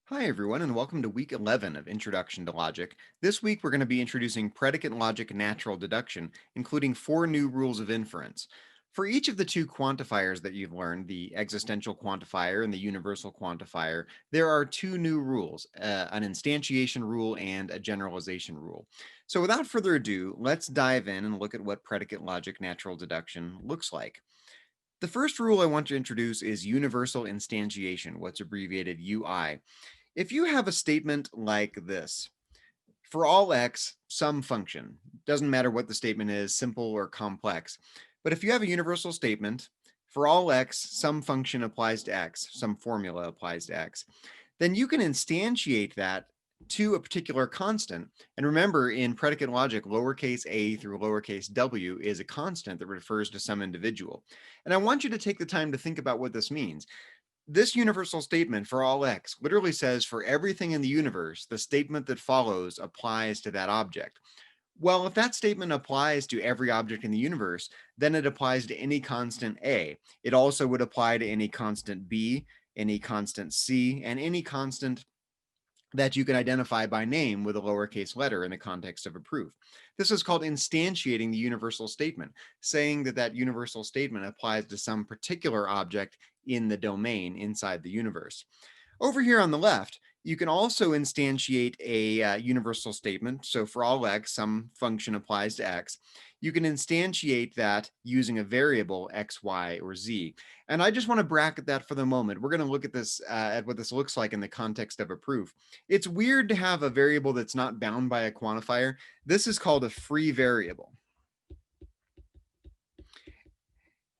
Hi, everyone, and welcome to week 11 of Introduction to Logic. This week, we're going to be introducing predicate logic and natural deduction, including four new rules of inference. For each of the two quantifiers that you've learned, the existential quantifier and the universal quantifier, there are two new rules, an instantiation rule and a generalization rule. So without further ado, let's dive in and look at what predicate logic natural deduction looks like. The first rule I want to introduce is universal instantiation, what's abbreviated UI. If you have a statement like this, for all x, some function, doesn't matter what the statement is, simple or complex. But if you have a universal statement, for all x, some function applies to x, some formula applies to x, then you can instantiate that to a particular constant. And remember, in predicate logic, lowercase a through lowercase w is a constant that refers to some individual. And I want you to take the time to think about what this means. This universal statement for all x literally says for everything in the universe, the statement that follows applies to that object. Well, if that statement applies to every object in the universe, then it applies to any constant a. It also would apply to any constant b, any constant c, and any constant that you can identify by name with a lowercase letter in the context of a proof. This is called instantiating the universal statement, saying that that universal statement applies to some particular object in the domain inside the universe. Over here on the left, you can also instantiate a universal statement. So for all x, some function applies to x. You can instantiate that using a variable x, y, or z. And I just want to bracket that for the moment. We're going to look at this, at what this looks like in the context of a proof. It's weird to have a variable that's not bound by a quantifier. This is called a free variable.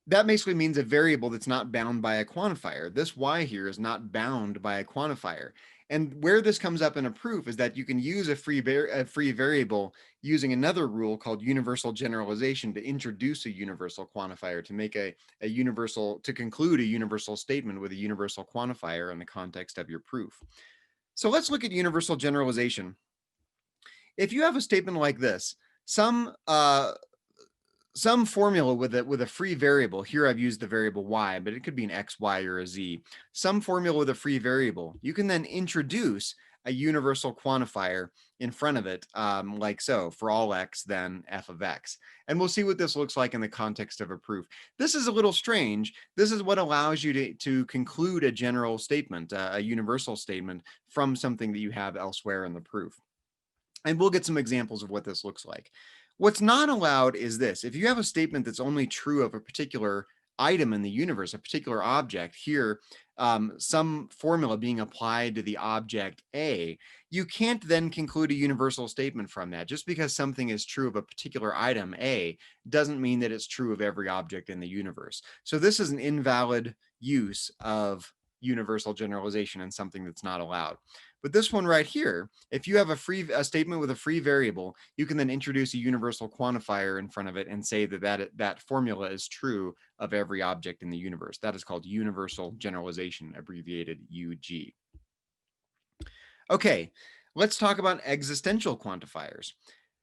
That basically means a variable that's not bound by a quantifier. This y here is not bound by a quantifier. And where this comes up in a proof is that you can use a free variable using another rule called universal generalization to introduce a universal quantifier, to make a universal, to conclude a universal statement with a universal quantifier in the context of your proof. So let's look at universal generalization. If you have a statement like this, some some formula with a free variable. Here I've used the variable y, but it could be an x, y, or a z. Some formula with a free variable. You can then introduce a universal quantifier in front of it, like so. For all x, then f of x. And we'll see what this looks like in the context of a proof. This is a little strange. This is what allows you to conclude a general statement, a universal statement from something that you have elsewhere in the proof. And we'll get some examples of what this looks like. What's not allowed is this. If you have a statement that's only true of a particular item in the universe, a particular object, here, some formula being applied to the object A, you can't then conclude a universal statement from that. Just because something is true of a particular item A doesn't mean that it's true of every object in the universe. So this is an invalid use of universal generalization and something that's not allowed. But this one right here, if you have a statement with a free variable, you can then introduce a universal quantifier in front of it and say that formula is true of every object in the universe. That is called universal generalization, abbreviated UG. Okay, let's talk about existential quantifiers.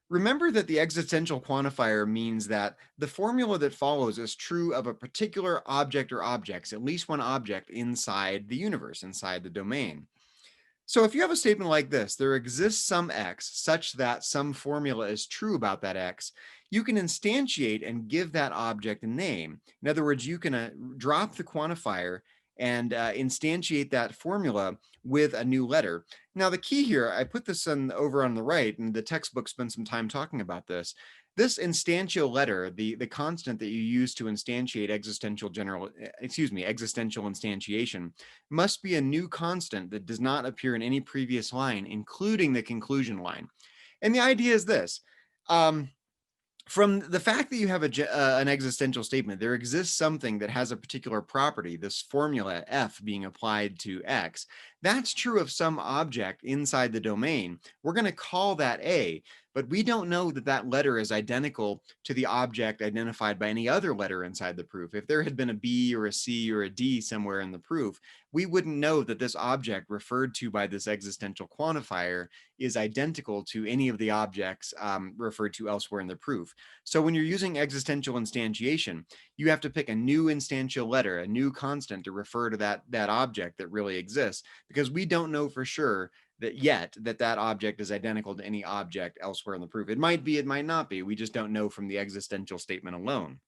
Remember that the existential quantifier means that the formula that follows is true of a particular object or objects, at least one object inside the universe, inside the domain. So if you have a statement like this, there exists some x such that some formula is true about that x, you can instantiate and give that object a name. In other words, you can drop the quantifier and instantiate that formula with a new letter. Now, the key here, I put this over on the right, and the textbook spends some time talking about this. This instantial letter, the constant that you use to instantiate existential instantiation, must be a new constant that does not appear in any previous line, including the conclusion line. And the idea is this. From the fact that you have an existential statement, there exists something that has a particular property, this formula f being applied to x. That's true of some object inside the domain. We're going to call that a, but we don't know that that letter is identical to the object identified by any other letter inside the proof. If there had been a b or a c or a d somewhere in the proof, we wouldn't know that this object referred to by this existential quantifier is identical to any of the objects referred to elsewhere in the proof. So when you're using existential instantiation, you have to pick a new instantial letter, a new constant to refer to that object that really exists, because we don't know for sure that object is identical to any object elsewhere in the proof. It might be, it might not be. We just don't know from the existential statement alone.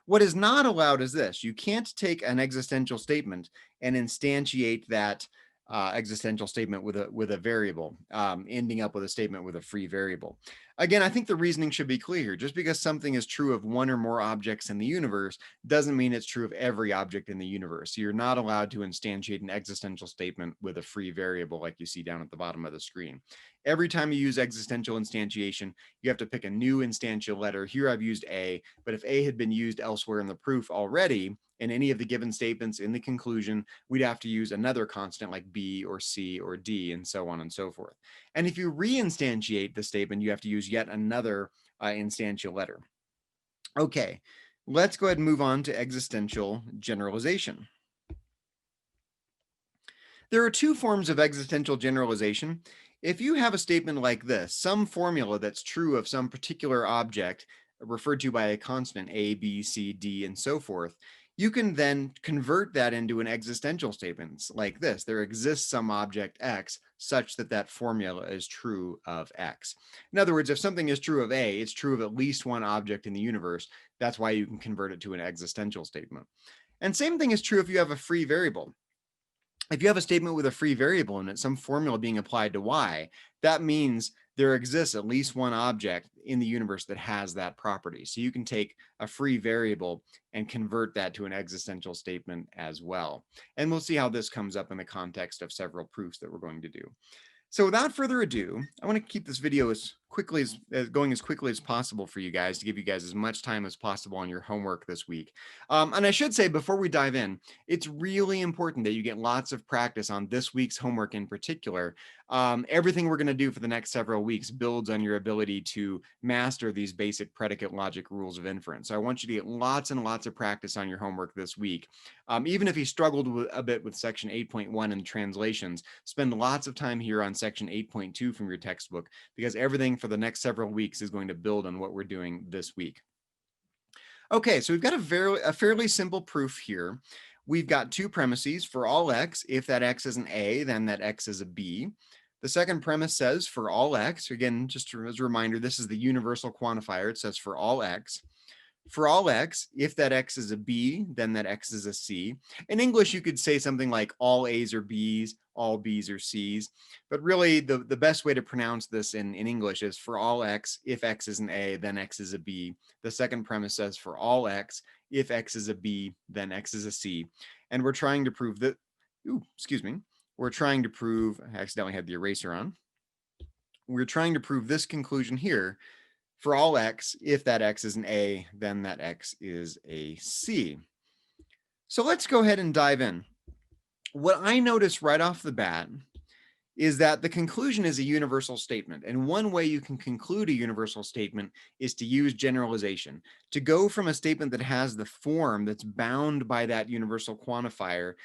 What is not allowed is this. You can't take an existential statement and instantiate that existential statement with a variable, ending up with a statement with a free variable. Again, I think the reasoning should be clear. Just because something is true of one or more objects in the universe doesn't mean it's true of every object in the universe. You're not allowed to instantiate an existential statement with a free variable like you see down at the bottom of the screen. Every time you use existential instantiation, you have to pick a new instantial letter. Here I've used A, but if A had been used elsewhere in the proof already, in any of the given statements in the conclusion, we'd have to use another constant like B or C or D and so on and so forth. And if you reinstantiate the statement, you have to use yet another instantial letter. Okay, let's go ahead and move on to existential generalization. There are two forms of existential generalization. If you have a statement like this, some formula that's true of some particular object referred to by a constant A, B, C, D, and so forth, you can then convert that into an existential statement like this. There exists some object X such that that formula is true of X. In other words, if something is true of A, it's true of at least one object in the universe. That's why you can convert it to an existential statement. And same thing is true if you have a free variable. If you have a statement with a free variable in it, some formula being applied to Y, that means there exists at least one object in the universe that has that property. So you can take a free variable and convert that to an existential statement as well. And we'll see how this comes up in the context of several proofs that we're going to do. So without further ado, I want to keep this video going as quickly as possible for you guys to give you guys as much time as possible on your homework this week. And I should say before we dive in, it's really important that you get lots of practice on this week's homework in particular. Everything we're going to do for the next several weeks builds on your ability to master these basic predicate logic rules of inference. So I want you to get lots and lots of practice on your homework this week. Even if you struggled a bit with section 8.1 and translations, spend lots of time here on section 8.2 from your textbook, because everything for the next several weeks is going to build on what we're doing this week. Okay, so we've got a fairly simple proof here. We've got two premises. For all X, if that X is an A, then that X is a B. The second premise says for all X, again, just as a reminder, this is the universal quantifier. It says for all X. For all X, if that X is a B, then that X is a C. In English, you could say something like all A's are B's, all B's are C's. But really, the best way to pronounce this in English is for all X, if X is an A, then X is a B. The second premise says for all X, if X is a B, then X is a C. And we're trying to prove that, we're trying to prove, I accidentally had the eraser on. We're trying to prove this conclusion here. For all X, if that X is an A, then that X is a C. So let's go ahead and dive in. What I notice right off the bat is that the conclusion is a universal statement. And one way you can conclude a universal statement is to use generalization, to go from a statement that has the form that's bound by that universal quantifier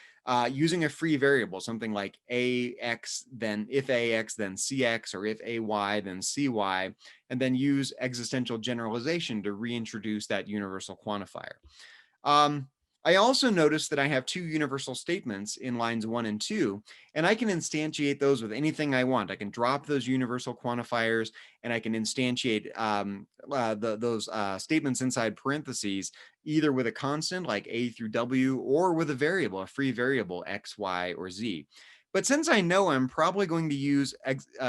using a free variable, something like AX, then if AX, then CX, or if AY, then CY, and then use existential generalization to reintroduce that universal quantifier. I also noticed that I have two universal statements in lines 1 and 2, and I can instantiate those with anything I want. I can drop those universal quantifiers, and I can instantiate those statements inside parentheses, either with a constant like A through W, or with a variable, a free variable, X, Y, or Z. But since I know I'm probably going to use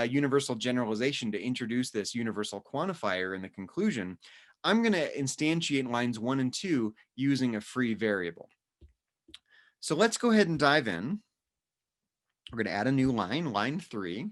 universal generalization to introduce this universal quantifier in the conclusion, I'm going to instantiate lines 1 and 2 using a free variable. So let's go ahead and dive in. We're going to add a new line, line 3.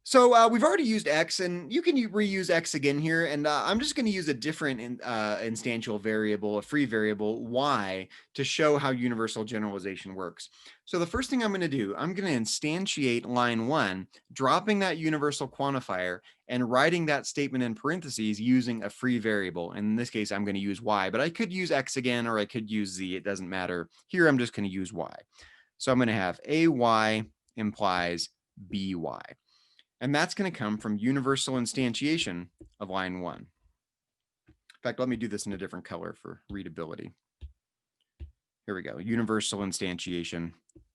So we've already used X, and you can reuse X again here, and I'm just going to use a different instantial variable, a free variable, Y, to show how universal generalization works. So the first thing I'm going to do, I'm going to instantiate line 1, dropping that universal quantifier, and writing that statement in parentheses using a free variable. And in this case, I'm going to use Y, but I could use X again, or I could use Z. It doesn't matter. Here, I'm just going to use Y. So I'm going to have AY implies BY. And that's going to come from universal instantiation of line 1. In fact, let me do this in a different color for readability. Here we go, universal instantiation,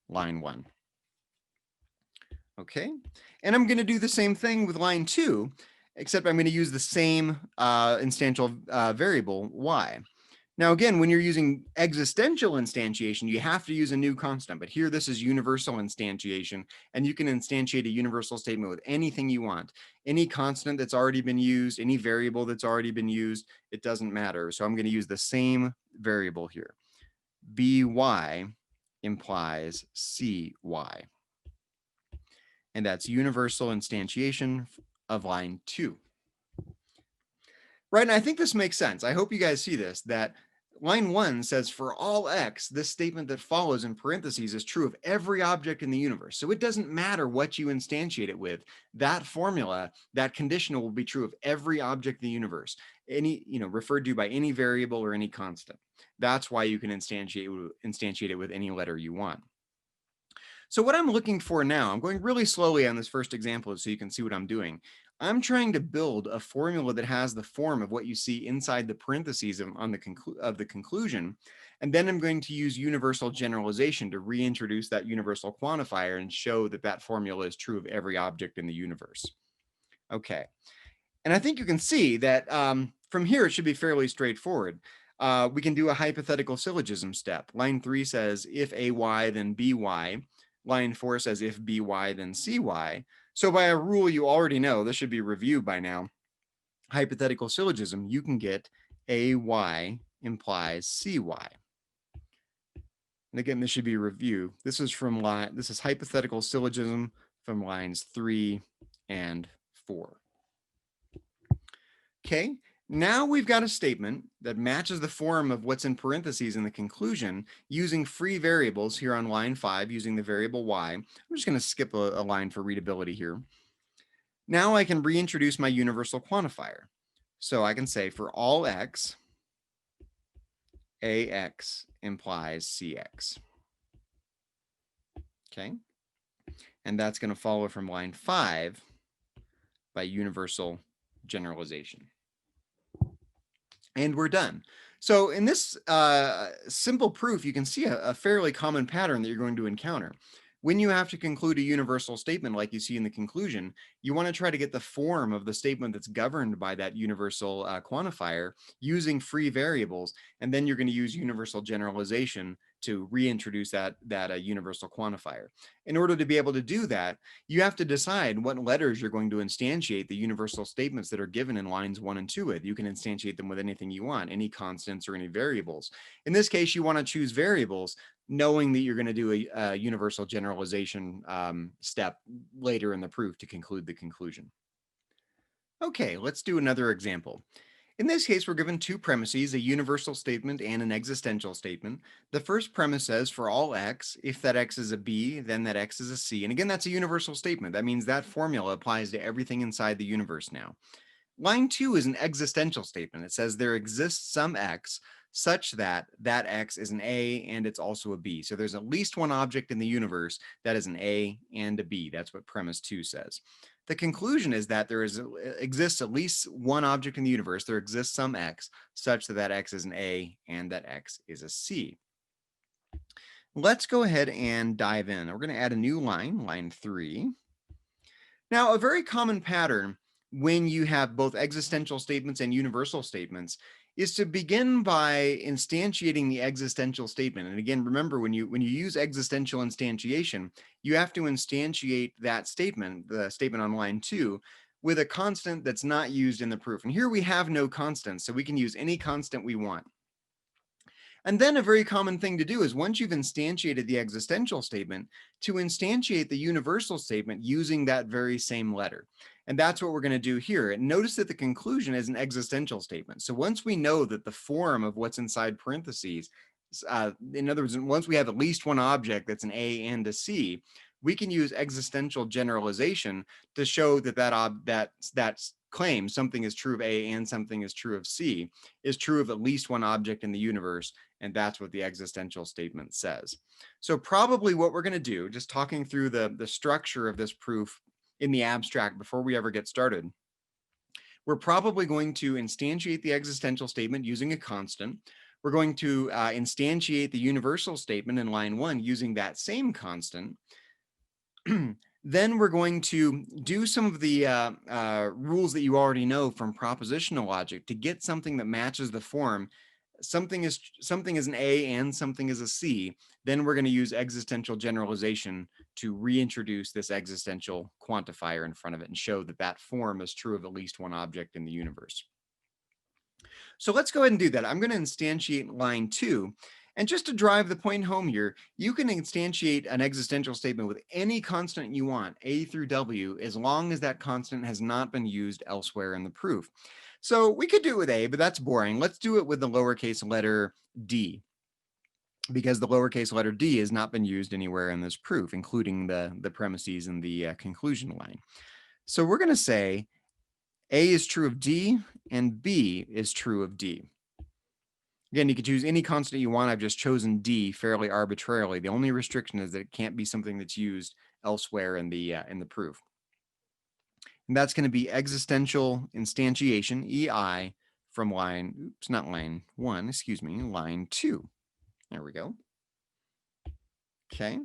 line 1. Okay, and I'm going to do the same thing with line 2, except I'm going to use the same instantial variable y. Now, again, when you're using existential instantiation, you have to use a new constant. But here, this is universal instantiation, and you can instantiate a universal statement with anything you want. Any constant that's already been used, any variable that's already been used, it doesn't matter. So I'm going to use the same variable here. By implies cy. And that's universal instantiation of line 2. Right, and I think this makes sense. I hope you guys see this, that line 1 says for all x, this statement that follows in parentheses is true of every object in the universe. So it doesn't matter what you instantiate it with. That formula, that conditional will be true of every object in the universe, referred to by any variable or any constant. That's why you can instantiate it with any letter you want. So what I'm looking for now, I'm going really slowly on this first example so you can see what I'm doing. I'm trying to build a formula that has the form of what you see inside the parentheses of the conclusion. And then I'm going to use universal generalization to reintroduce that universal quantifier and show that that formula is true of every object in the universe. Okay. And I think you can see that from here, it should be fairly straightforward. We can do a hypothetical syllogism step. Line 3 says, if AY, then BY. Line 4 says, if BY, then CY. So by a rule you already know, this should be reviewed by now, hypothetical syllogism, you can get AY implies CY. And again, this should be review. This is hypothetical syllogism from lines 3 and 4. Okay, now we've got a statement that matches the form of what's in parentheses in the conclusion using free variables here on line 5 using the variable y. I'm just going to skip a line for readability here. Now I can reintroduce my universal quantifier. So I can say for all x, ax implies cx. Okay, and that's going to follow from line 5 by universal generalization. And we're done. So in this simple proof, you can see a fairly common pattern that you're going to encounter. When you have to conclude a universal statement like you see in the conclusion, you want to try to get the form of the statement that's governed by that universal quantifier using free variables, and then you're going to use universal generalization to reintroduce that universal quantifier. In order to be able to do that, you have to decide what letters you're going to instantiate the universal statements that are given in lines 1 and 2 with. You can instantiate them with anything you want, any constants or any variables. In this case, you want to choose variables, knowing that you're going to do a universal generalization step later in the proof to conclude the conclusion. Okay, let's do another example. In this case, we're given two premises, a universal statement and an existential statement. The first premise says for all x, if that x is a b, then that x is a c. And again, that's a universal statement. That means that formula applies to everything inside the universe now. Line 2 is an existential statement. It says there exists some x such that that x is an a and it's also a b. So there's at least one object in the universe that is an a and a b. That's what premise 2 says. The conclusion is that there exists at least one object in the universe. There exists some x such that that x is an a and that x is a c. Let's go ahead and dive in. We're going to add a new line, line 3. Now, a very common pattern when you have both existential statements and universal statements is to begin by instantiating the existential statement. And again, remember, when you use existential instantiation, you have to instantiate that statement, the statement on line 2, with a constant that's not used in the proof. And here we have no constants, so we can use any constant we want. And then a very common thing to do is once you've instantiated the existential statement, to instantiate the universal statement using that very same letter. And that's what we're going to do here. And notice that the conclusion is an existential statement. So once we know that the form of what's inside parentheses, in other words, once we have at least one object that's an A and a C, we can use existential generalization to show that that claim, something is true of A and something is true of C, is true of at least one object in the universe. And that's what the existential statement says. So probably what we're going to do, just talking through the structure of this proof in the abstract before we ever get started, we're probably going to instantiate the existential statement using a constant. We're going to instantiate the universal statement in line 1 using that same constant. Then we're going to do some of the rules that you already know from propositional logic to get something that matches the form. Something is an A and something is a C. Then we're going to use existential generalization to reintroduce this existential quantifier in front of it and show that that form is true of at least one object in the universe. So let's go ahead and do that. I'm going to instantiate line 2. And just to drive the point home here, you can instantiate an existential statement with any constant you want, A through W, as long as that constant has not been used elsewhere in the proof. So we could do it with A, but that's boring. Let's do it with the lowercase letter D, because the lowercase letter D has not been used anywhere in this proof, including the premises and the conclusion line. So we're going to say A is true of D and B is true of D. Again, you could choose any constant you want. I've just chosen D fairly arbitrarily. The only restriction is that it can't be something that's used elsewhere in the proof. And that's going to be existential instantiation, EI, from line 2. There we go. Okay.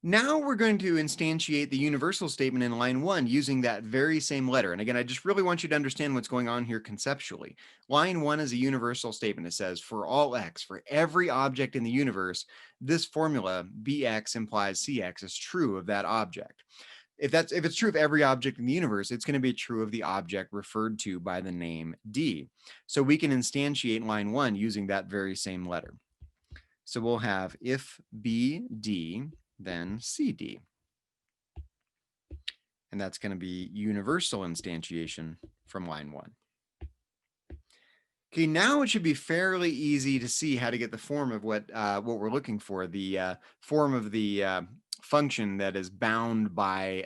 Now we're going to instantiate the universal statement in line 1 using that very same letter. And again, I just really want you to understand what's going on here conceptually. Line 1 is a universal statement. It says for all x, for every object in the universe, this formula bx implies cx is true of that object. If it's true of every object in the universe, it's going to be true of the object referred to by the name D. So we can instantiate line 1 using that very same letter. So we'll have if BD, then CD. And that's going to be universal instantiation from line 1. Okay, now it should be fairly easy to see how to get the form of what we're looking for, the form of the function that is bound by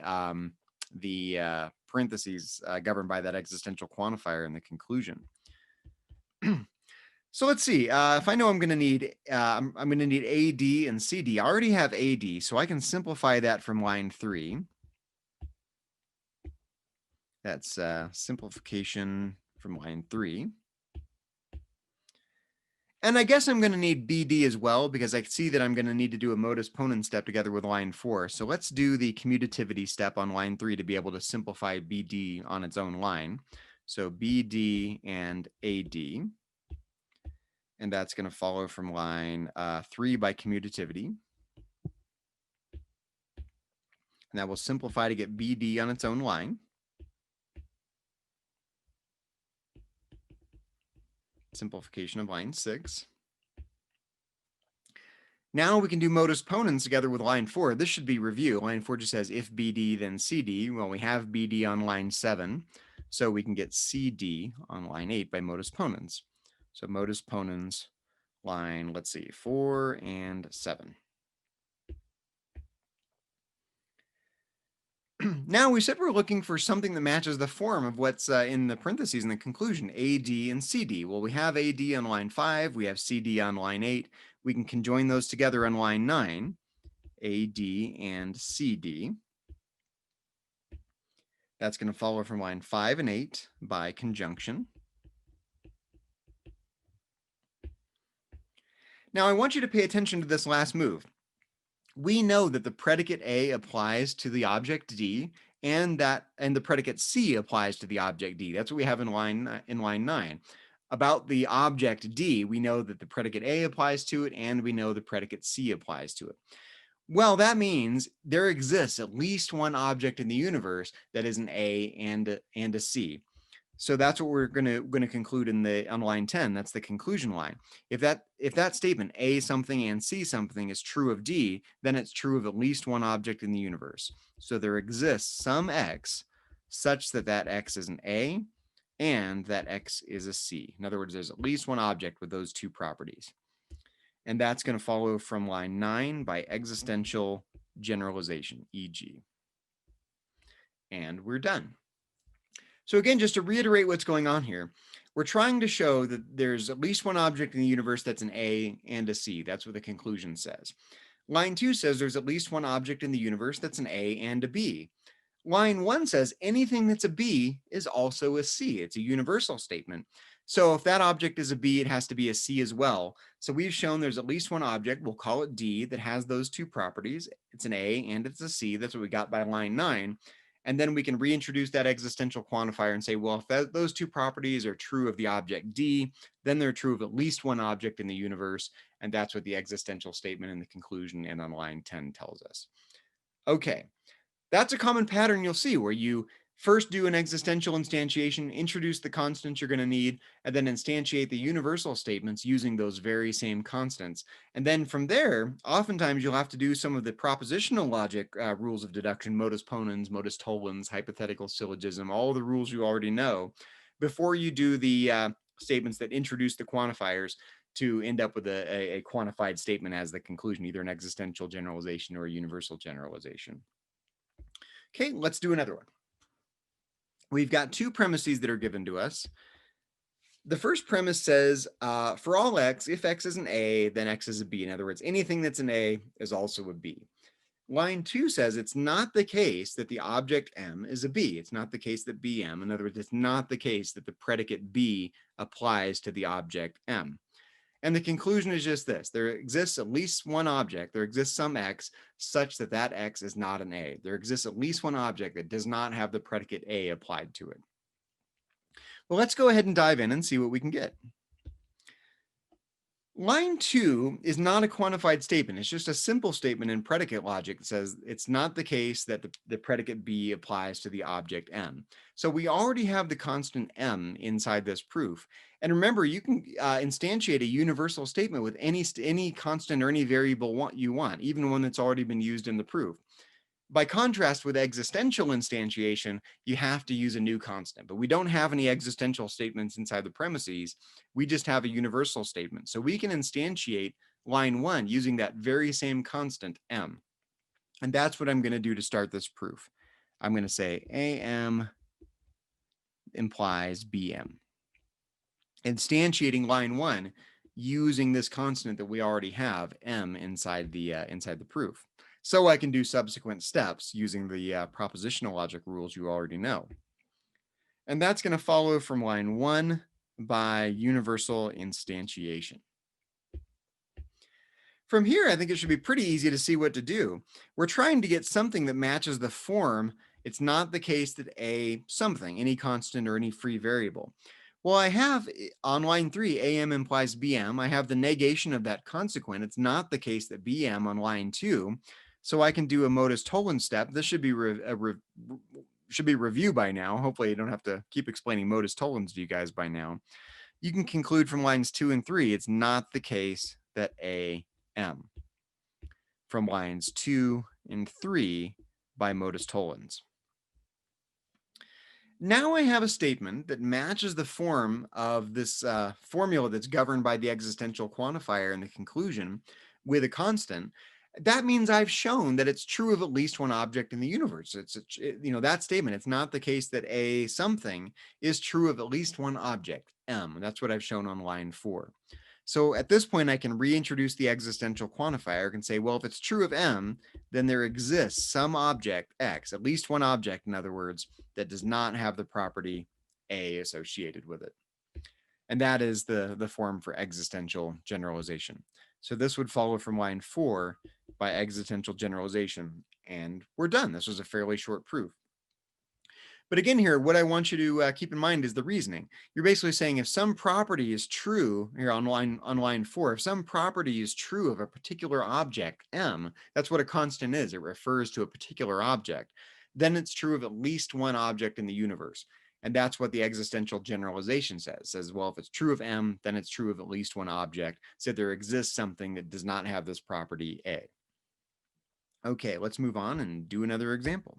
the parentheses governed by that existential quantifier in the conclusion. So let's see. If I know I'm going to need, I'm going to need AD and CD. I already have AD, so I can simplify that from line 3. That's simplification from line 3. And I guess I'm going to need BD as well, because I see that I'm going to need to do a modus ponens step together with line 4. So let's do the commutativity step on line 3 to be able to simplify BD on its own line. So BD and AD. And that's going to follow from line 3 by commutativity. And that will simplify to get BD on its own line. Simplification of line 6. Now we can do modus ponens together with line 4. This should be review. Line 4 just says if BD, then CD. Well, we have BD on line 7, so we can get CD on line 8 by modus ponens. So modus ponens line, let's see, 4 and 7. Now we said we're looking for something that matches the form of what's in the parentheses in the conclusion, AD and CD. Well, we have AD on line 5, we have CD on line 8. We can conjoin those together on line 9, AD and CD. That's going to follow from line 5 and 8 by conjunction. Now I want you to pay attention to this last move. We know that the predicate A applies to the object D, and the predicate C applies to the object D. That's what we have in line 9. About the object D, we know that the predicate A applies to it, and we know the predicate C applies to it. Well, that means there exists at least one object in the universe that is an A and a C. So that's what we're going to conclude on line 10. That's the conclusion line. If that statement A something and C something is true of D, then it's true of at least one object in the universe. So there exists some X such that that X is an A and that X is a C. In other words, there's at least one object with those two properties. And that's going to follow from line 9 by existential generalization, e.g. And we're done. So again, just to reiterate what's going on here, we're trying to show that there's at least one object in the universe that's an A and a C. That's what the conclusion says. Line 2 says there's at least one object in the universe that's an A and a B. Line 1 says anything that's a B is also a C. It's a universal statement. So if that object is a B, it has to be a C as well. So we've shown there's at least one object, we'll call it D, that has those two properties. It's an A and it's a C. That's what we got by line 9. And then we can reintroduce that existential quantifier and say, well, if those two properties are true of the object D, then they're true of at least one object in the universe. And that's what the existential statement in the conclusion and on line 10 tells us. Okay, that's a common pattern you'll see where you first do an existential instantiation, introduce the constants you're going to need, and then instantiate the universal statements using those very same constants. And then from there, oftentimes you'll have to do some of the propositional logic rules of deduction, modus ponens, modus tollens, hypothetical syllogism, all the rules you already know, before you do the statements that introduce the quantifiers to end up with a quantified statement as the conclusion, either an existential generalization or a universal generalization. Okay, let's do another one. We've got two premises that are given to us. The first premise says, for all x, if x is an A, then x is a B. In other words, anything that's an A is also a B. Line 2 says it's not the case that the object M is a B. It's not the case that BM. In other words, it's not the case that the predicate B applies to the object M. And the conclusion is just this: there exists at least one object, there exists some x such that that x is not an A. There exists at least one object that does not have the predicate A applied to it. Well, let's go ahead and dive in and see what we can get. Line 2 is not a quantified statement. It's just a simple statement in predicate logic that says it's not the case that the predicate B applies to the object M. So we already have the constant M inside this proof. And remember, you can instantiate a universal statement with any constant or any variable you want, even one that's already been used in the proof. By contrast with existential instantiation, you have to use a new constant, but we don't have any existential statements inside the premises. We just have a universal statement. So we can instantiate line 1 using that very same constant M. And that's what I'm going to do to start this proof. I'm going to say AM implies BM. Instantiating line 1 using this constant that we already have, M, inside the proof. So I can do subsequent steps using the propositional logic rules you already know. And that's going to follow from line 1 by universal instantiation. From here, I think it should be pretty easy to see what to do. We're trying to get something that matches the form. It's not the case that A something, any constant or any free variable. Well, I have on line 3, AM implies BM. I have the negation of that consequent. It's not the case that BM on line 2. So I can do a modus tollens step. This should be review by now. Hopefully you don't have to keep explaining modus tollens to you guys by now. You can conclude from lines 2 and 3, it's not the case that AM. From lines 2 and 3 by modus tollens. Now I have a statement that matches the form of this formula that's governed by the existential quantifier in the conclusion with a constant. That means I've shown that it's true of at least one object in the universe. That statement, it's not the case that A something is true of at least one object, M. That's what I've shown on line 4. So at this point, I can reintroduce the existential quantifier. I can say, well, if it's true of M, then there exists some object, X, at least one object, in other words, that does not have the property A associated with it. And that is the form for existential generalization. So this would follow from line 4 by existential generalization. And we're done. This was a fairly short proof. But again here, what I want you to keep in mind is the reasoning. You're basically saying if some property is true, here on line 4, if some property is true of a particular object, M, that's what a constant is. It refers to a particular object. Then it's true of at least one object in the universe. And that's what the existential generalization says. It says, well, if it's true of M, then it's true of at least one object. So there exists something that does not have this property A. Okay, let's move on and do another example.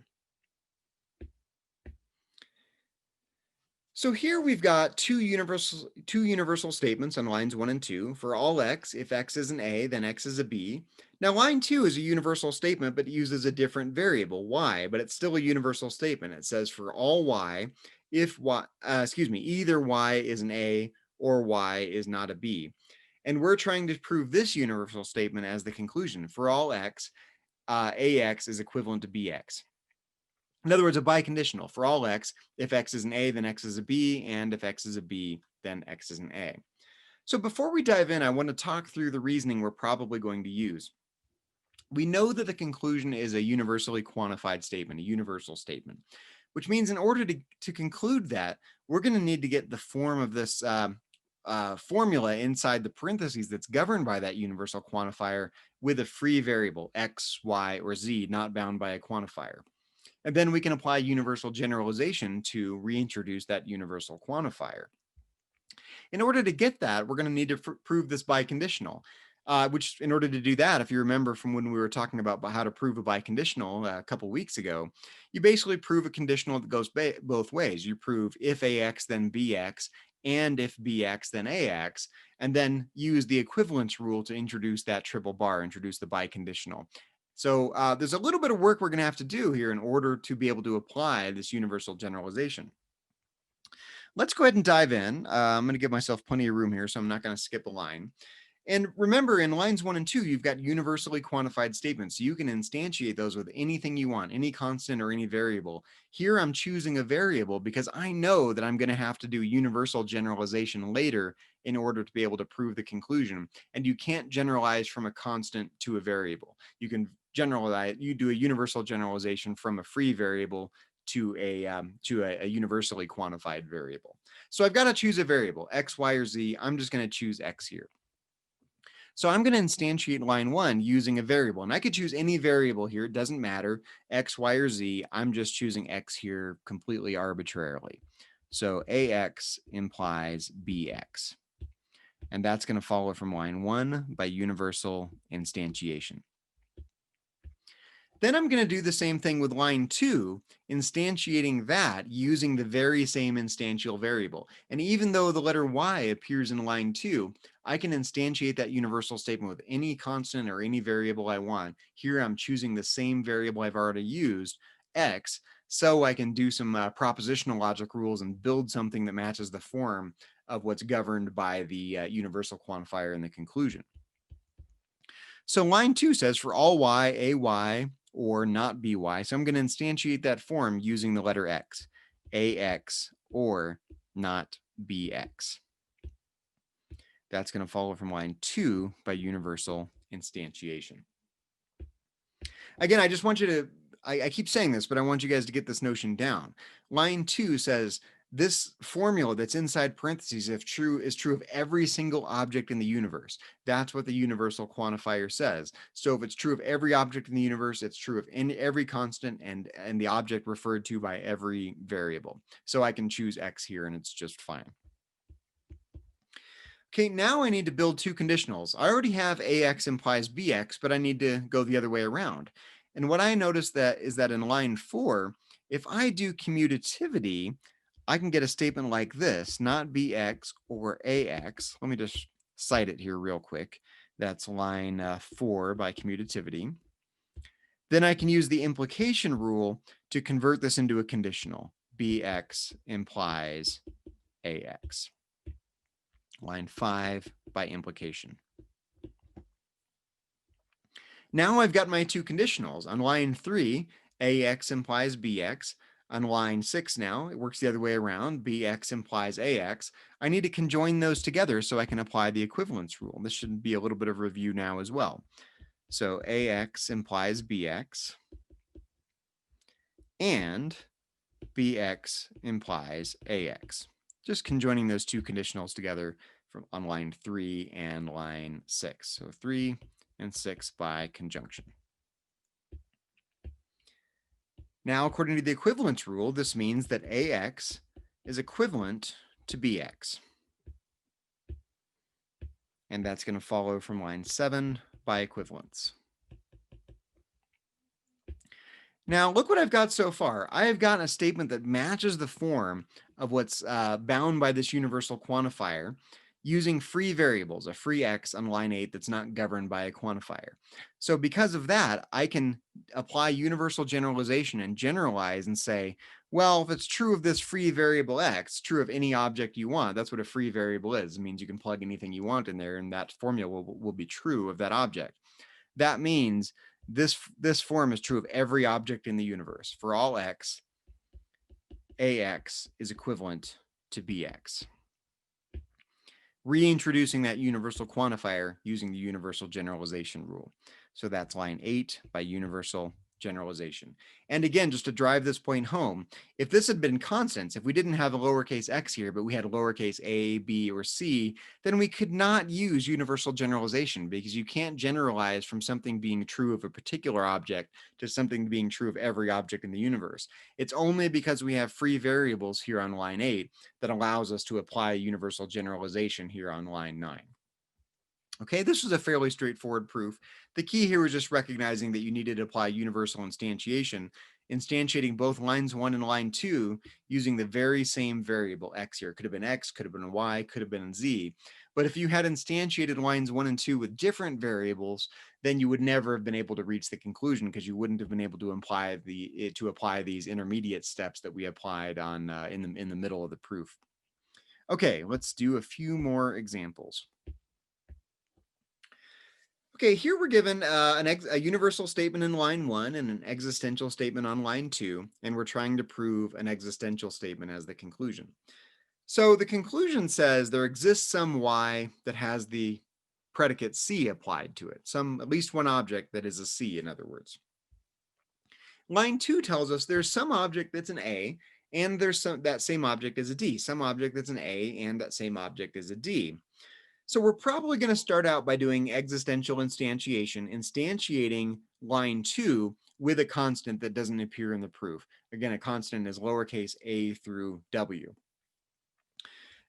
So here we've got two universal statements on lines 1 and 2. For all x, if x is an A, then x is a B. Now line 2 is a universal statement, but it uses a different variable, y, but it's still a universal statement. It says for all y, if y, either y is an A or y is not a B. And we're trying to prove this universal statement as the conclusion. For all x, ax is equivalent to bx. In other words, a biconditional. For all x, if x is an A, then x is a B, and if x is a B, then X is an A. So before we dive in, I want to talk through the reasoning we're probably going to use. We know that the conclusion is a universally quantified statement, a universal statement, which means in order to conclude that, we're going to need to get the form of this formula inside the parentheses that's governed by that universal quantifier with a free variable, X, Y, or Z, not bound by a quantifier. And then we can apply universal generalization to reintroduce that universal quantifier. In order to get that, we're going to need to prove this biconditional, which in order to do that, if you remember from when we were talking about how to prove a biconditional a couple weeks ago, you basically prove a conditional that goes both ways. You prove if AX, then BX, and if BX, then AX, and then use the equivalence rule to introduce that triple bar, introduce the biconditional. So there's a little bit of work we're going to have to do here in order to be able to apply this universal generalization. Let's go ahead and dive in. I'm going to give myself plenty of room here, so I'm not going to skip a line. And remember, in lines 1 and 2, you've got universally quantified statements. So you can instantiate those with anything you want, any constant or any variable. Here, I'm choosing a variable because I know that I'm going to have to do universal generalization later in order to be able to prove the conclusion. And you can't generalize from a constant to a variable. You can generalize, you do a universal generalization from a free variable to a universally quantified variable. So I've got to choose a variable, X, Y, or Z. I'm just going to choose X here. So I'm going to instantiate line 1 using a variable, and I could choose any variable here. It doesn't matter, X, Y, or Z. I'm just choosing X here completely arbitrarily. So AX implies BX. And that's going to follow from line 1 by universal instantiation. Then I'm going to do the same thing with line 2, instantiating that using the very same instantial variable. And even though the letter Y appears in line 2, I can instantiate that universal statement with any constant or any variable I want. Here I'm choosing the same variable I've already used, X, so I can do some propositional logic rules and build something that matches the form of what's governed by the universal quantifier in the conclusion. So line 2 says for all Y, AY, or not by. So I'm going to instantiate that form using the letter X, AX, or not BX. That's going to follow from line 2 by universal instantiation. Again, I just want you to, I keep saying this, but I want you guys to get this notion down. Line 2 says this formula that's inside parentheses, if true, is true of every single object in the universe. That's what the universal quantifier says. So if it's true of every object in the universe, it's true of every constant and the object referred to by every variable. So I can choose X here and it's just fine. Okay, now I need to build two conditionals. I already have AX implies BX, but I need to go the other way around. And what I noticed that is that in line 4, if I do commutativity, I can get a statement like this, not BX or AX. Let me just cite it here real quick. That's line 4 by commutativity. Then I can use the implication rule to convert this into a conditional. BX implies AX. Line 5 by implication. Now I've got my two conditionals. On line 3, AX implies BX. On line 6 now, it works the other way around. BX implies AX. I need to conjoin those together so I can apply the equivalence rule. This should be a little bit of review now as well. So AX implies BX and BX implies AX. Just conjoining those two conditionals together from on line 3 and line 6. So 3 and 6 by conjunction. Now, according to the equivalence rule, this means that AX is equivalent to BX. And that's going to follow from line 7 by equivalence. Now, look what I've got so far. I have gotten a statement that matches the form of what's bound by this universal quantifier using free variables, a free X on line 8 that's not governed by a quantifier. So because of that, I can apply universal generalization and generalize and say, well, if it's true of this free variable X, true of any object you want, that's what a free variable is. It means you can plug anything you want in there and that formula will be true of that object. That means this form is true of every object in the universe. For all X, AX is equivalent to BX. reintroducing that universal quantifier using the universal generalization rule. So that's line 8 by universal generalization. And again, just to drive this point home, if this had been constants, if we didn't have a lowercase x here, but we had a lowercase a, b, or c, then we could not use universal generalization because you can't generalize from something being true of a particular object to something being true of every object in the universe. It's only because we have free variables here on line 8 that allows us to apply universal generalization here on line 9. Okay, this was a fairly straightforward proof. The key here was just recognizing that you needed to apply universal instantiation, instantiating both lines 1 and line 2 using the very same variable x here. It could have been x, could have been y, could have been z. But if you had instantiated lines 1 and 2 with different variables, then you would never have been able to reach the conclusion because you wouldn't have been able to apply these intermediate steps that we applied on in the middle of the proof. Okay, let's do a few more examples. Okay, here we're given a universal statement in line 1 and an existential statement on line 2, and we're trying to prove an existential statement as the conclusion. So the conclusion says there exists some y that has the predicate c applied to it, at least one object that is a c, in other words. Line 2 tells us there's some object that's an a, and that same object is a d, some object that's an a, and that same object is a d. So we're probably going to start out by doing existential instantiation, instantiating line 2 with a constant that doesn't appear in the proof. Again, a constant is lowercase a through w.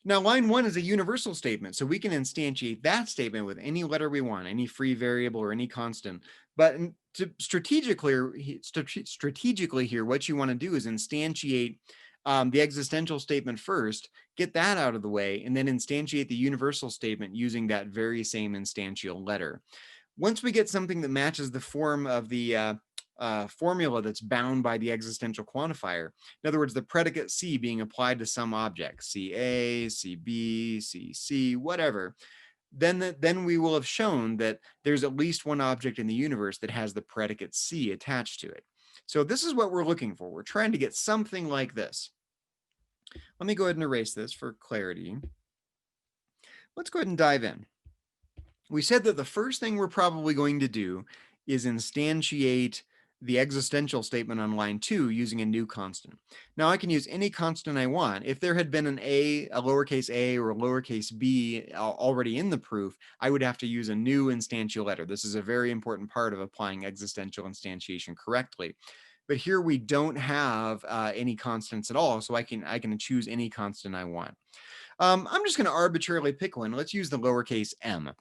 Now, line 1 is a universal statement, so we can instantiate that statement with any letter we want, any free variable or any constant. But strategically here, what you want to do is instantiate the existential statement first, get that out of the way, and then instantiate the universal statement using that very same instantial letter. Once we get something that matches the form of the formula that's bound by the existential quantifier, in other words, the predicate C being applied to some object, CA, CB, CC, whatever, then we will have shown that there's at least one object in the universe that has the predicate C attached to it. So this is what we're looking for. We're trying to get something like this. Let me go ahead and erase this for clarity. Let's go ahead and dive in. We said that the first thing we're probably going to do is instantiate the existential statement on line 2 using a new constant. Now I can use any constant I want. If there had been a lowercase a or a lowercase b already in the proof, I would have to use a new instantial letter. This is a very important part of applying existential instantiation correctly. But here we don't have any constants at all, so I can choose any constant I want. I'm just going to arbitrarily pick one. Let's use the lowercase m.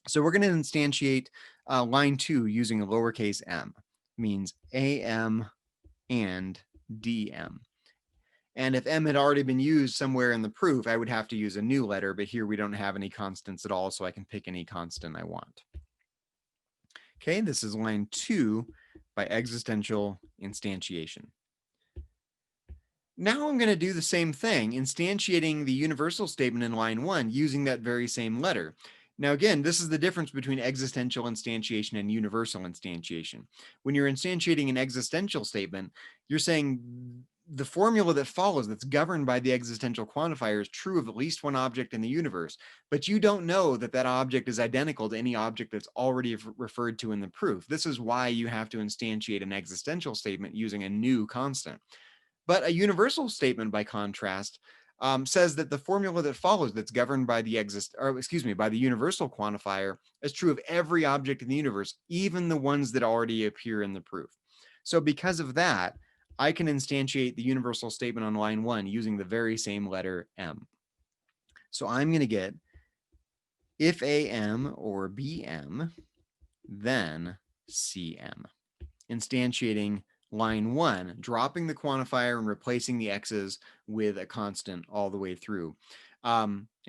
So we're going to instantiate line 2 using a lowercase m. Means am and dm. And if m had already been used somewhere in the proof, I would have to use a new letter, but here we don't have any constants at all, so I can pick any constant I want. Okay, this is line 2 by existential instantiation. Now I'm going to do the same thing, instantiating the universal statement in line 1 using that very same letter. Now, again, this is the difference between existential instantiation and universal instantiation. When you're instantiating an existential statement, you're saying the formula that follows that's governed by the existential quantifier is true of at least one object in the universe, but you don't know that that object is identical to any object that's already referred to in the proof. This is why you have to instantiate an existential statement using a new constant. But a universal statement, by contrast, says that the formula that follows that's governed by the by the universal quantifier is true of every object in the universe, even the ones that already appear in the proof. So because of that, I can instantiate the universal statement on line 1 using the very same letter m. So I'm going to get if am or bm, then cm, instantiating line 1, dropping the quantifier and replacing the x's with a constant all the way through.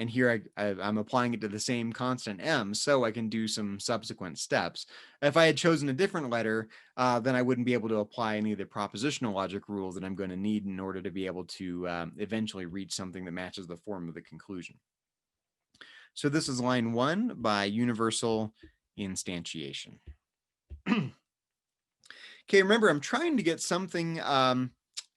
And here I'm applying it to the same constant m, so I can do some subsequent steps. If I had chosen a different letter, then I wouldn't be able to apply any of the propositional logic rules that I'm going to need in order to be able to eventually reach something that matches the form of the conclusion. So this is line 1 by universal instantiation. Okay, remember, I'm trying to get something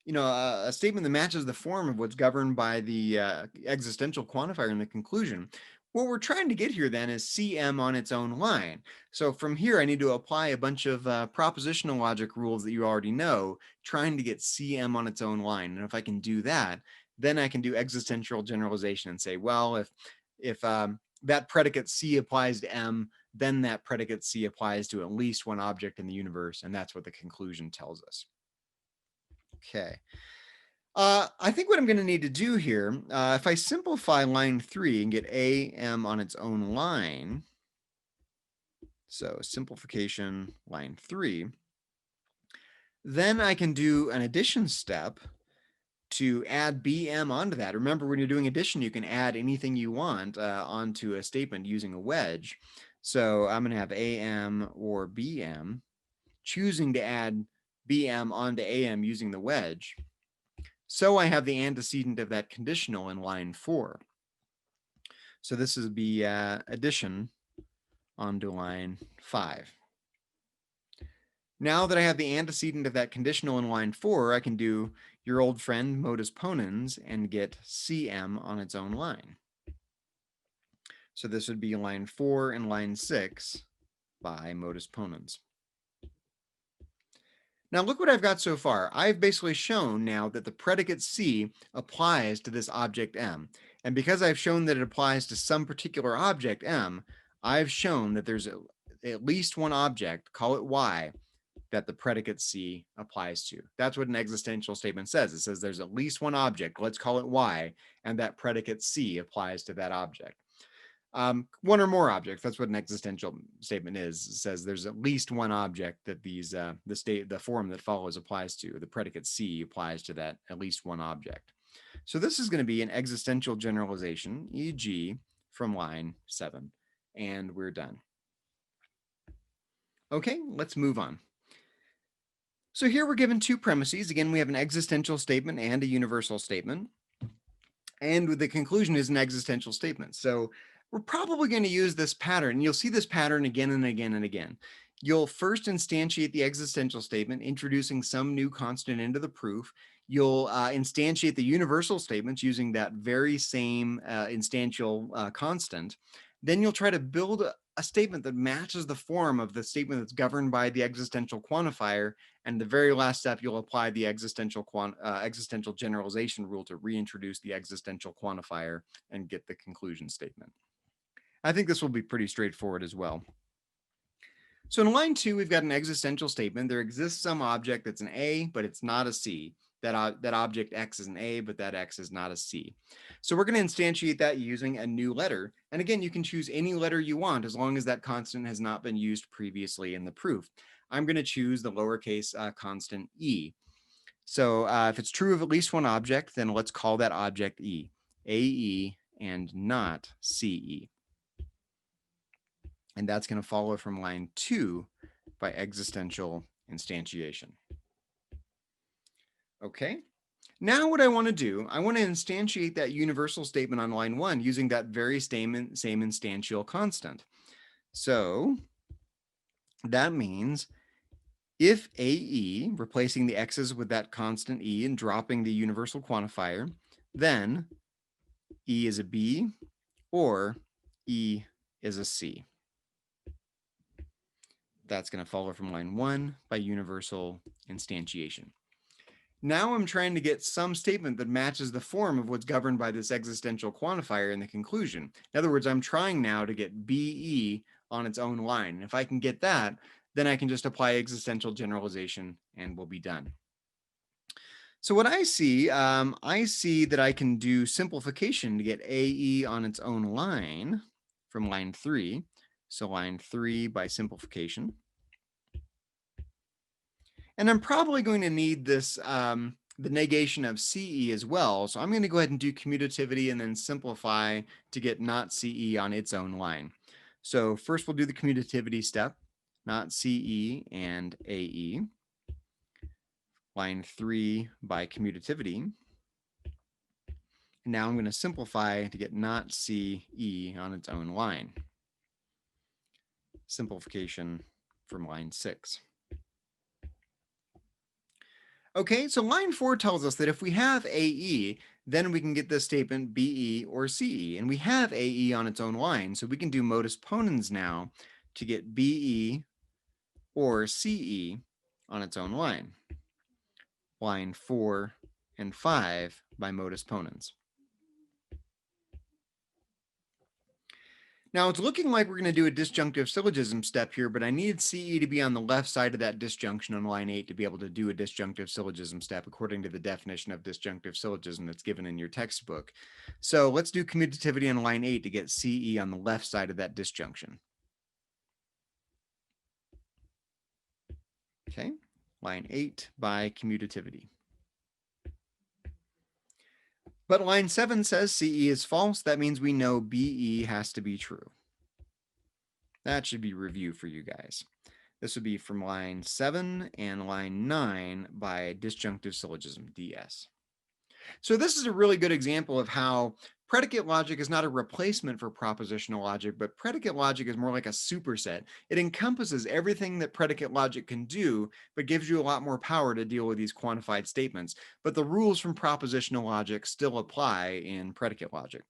a statement that matches the form of what's governed by the existential quantifier in the conclusion. What we're trying to get here then is CM on its own line. So from here, I need to apply a bunch of propositional logic rules that you already know, trying to get CM on its own line. And if I can do that, then I can do existential generalization and say, well, if that predicate C applies to M, then that predicate C applies to at least one object in the universe, and that's what the conclusion tells us. Okay. I think what I'm going to need to do here, if I simplify line 3 and get AM on its own line, so simplification line 3, then I can do an addition step to add BM onto that. Remember, when you're doing addition, you can add anything you want onto a statement using a wedge. So I'm going to have AM or BM, choosing to add BM onto AM using the wedge. So I have the antecedent of that conditional in line 4. So this is the addition onto line 5. Now that I have the antecedent of that conditional in line 4, I can do your old friend modus ponens and get CM on its own line. So this would be line 4 and line 6 by modus ponens. Now look what I've got so far. I've basically shown now that the predicate C applies to this object M. And because I've shown that it applies to some particular object M, I've shown that there's at least one object, call it Y, that the predicate C applies to. That's what an existential statement says. It says there's at least one object, let's call it Y, and that predicate C applies to that object. One or more objects. That's what an existential statement is. It says there's at least one object that the form that follows applies to. The predicate C applies to that at least one object. So this is going to be an existential generalization, e.g., from line 7, and we're done. Okay, let's move on. So here we're given two premises. Again, we have an existential statement and a universal statement. And the conclusion is an existential statement. So we're probably going to use this pattern. You'll see this pattern again and again and again. You'll first instantiate the existential statement, introducing some new constant into the proof. You'll instantiate the universal statements using that very same instantial constant. Then you'll try to build a statement that matches the form of the statement that's governed by the existential quantifier. And the very last step, you'll apply the existential generalization rule to reintroduce the existential quantifier and get the conclusion statement. I think this will be pretty straightforward as well. So in line 2, we've got an existential statement. There exists some object that's an A, but it's not a C. That object X is an A, but that X is not a C. So we're going to instantiate that using a new letter. And again, you can choose any letter you want as long as that constant has not been used previously in the proof. I'm going to choose the lowercase constant E. So if it's true of at least one object, then let's call that object E. AE and not CE. And that's going to follow from line 2 by existential instantiation. Okay. Now what I want to do, I want to instantiate that universal statement on line 1 using that very same instantial constant. So that means if AE, replacing the x's with that constant E and dropping the universal quantifier, then E is a B or E is a C. That's going to follow from line 1 by universal instantiation. Now I'm trying to get some statement that matches the form of what's governed by this existential quantifier in the conclusion. In other words, I'm trying now to get BE on its own line. And if I can get that, then I can just apply existential generalization and we'll be done. So what I see that I can do simplification to get AE on its own line from line 3. So line 3 by simplification. And I'm probably going to need this, the negation of CE as well. So I'm going to go ahead and do commutativity and then simplify to get not CE on its own line. So first we'll do the commutativity step, not CE and AE. Line 3 by commutativity. And now I'm going to simplify to get not CE on its own line. Simplification from line 6. Okay, so line 4 tells us that if we have AE, then we can get this statement BE or CE. And we have AE on its own line, so we can do modus ponens now to get BE or CE on its own line. Line 4 and 5 by modus ponens. Now it's looking like we're going to do a disjunctive syllogism step here, but I needed CE to be on the left side of that disjunction on line 8 to be able to do a disjunctive syllogism step according to the definition of disjunctive syllogism that's given in your textbook. So let's do commutativity on line 8 to get CE on the left side of that disjunction. Okay, line 8 by commutativity. But line 7 says CE is false. That means we know BE has to be true. That should be review for you guys. This would be from line 7 and line 9 by disjunctive syllogism, DS. So this is a really good example of how predicate logic is not a replacement for propositional logic, but predicate logic is more like a superset. It encompasses everything that predicate logic can do, but gives you a lot more power to deal with these quantified statements. But the rules from propositional logic still apply in predicate logic.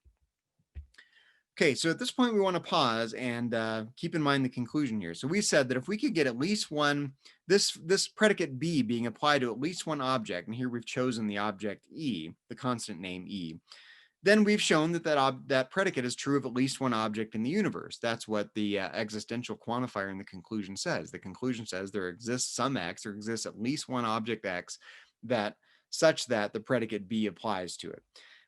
Okay, so at this point we want to pause and keep in mind the conclusion here. So we said that if we could get at least one, this predicate B being applied to at least one object, and here we've chosen the object E, the constant name E, then we've shown that that predicate is true of at least one object in the universe. That's what the existential quantifier in the conclusion says. The conclusion says there exists some X, there exists at least one object X that such that the predicate B applies to it.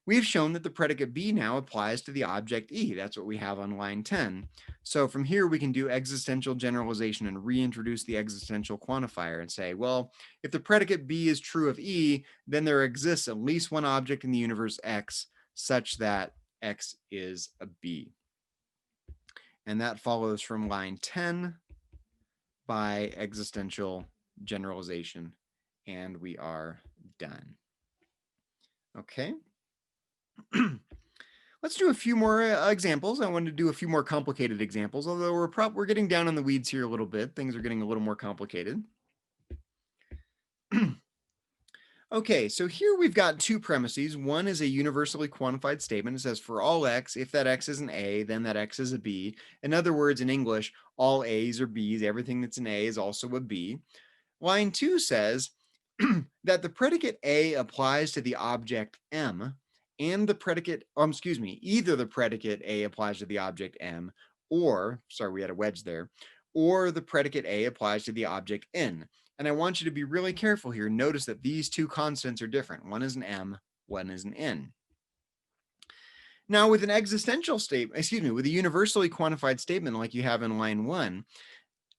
We've shown that the predicate B now applies to the object E. That's what we have on line 10. So from here, we can do existential generalization and reintroduce the existential quantifier and say, well, if the predicate B is true of E, then there exists at least one object in the universe X such that X is a B. And that follows from line 10 by existential generalization. And we are done. Okay. Let's do a few more examples. I wanted to do a few more complicated examples, although we're getting down in the weeds here a little bit. Things are getting a little more complicated. Okay, so here we've got two premises. One is a universally quantified statement. It says for all X, if that X is an A, then that X is a B. In other words, in English, all A's are B's. Everything that's an A is also a B. Line 2 says that the predicate A applies to the object M and the predicate, either the predicate A applies to the object M or, sorry, we had a wedge there, or the predicate A applies to the object N. And I want you to be really careful here. Notice that these two constants are different. One is an M, one is an N. Now with an existential statement, with a universally quantified statement like you have in line 1,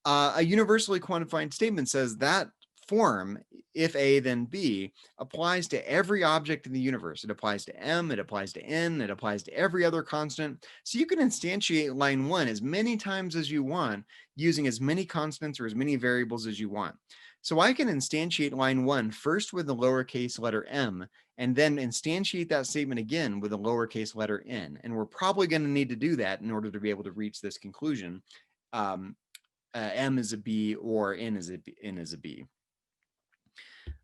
a universally quantified statement says that form, if A then B, applies to every object in the universe. It applies to M, it applies to N, it applies to every other constant. So you can instantiate line 1 as many times as you want using as many constants or as many variables as you want. So I can instantiate line 1 first with the lowercase letter M, and then instantiate that statement again with a lowercase letter n. And we're probably going to need to do that in order to be able to reach this conclusion. M is a B or N is a B.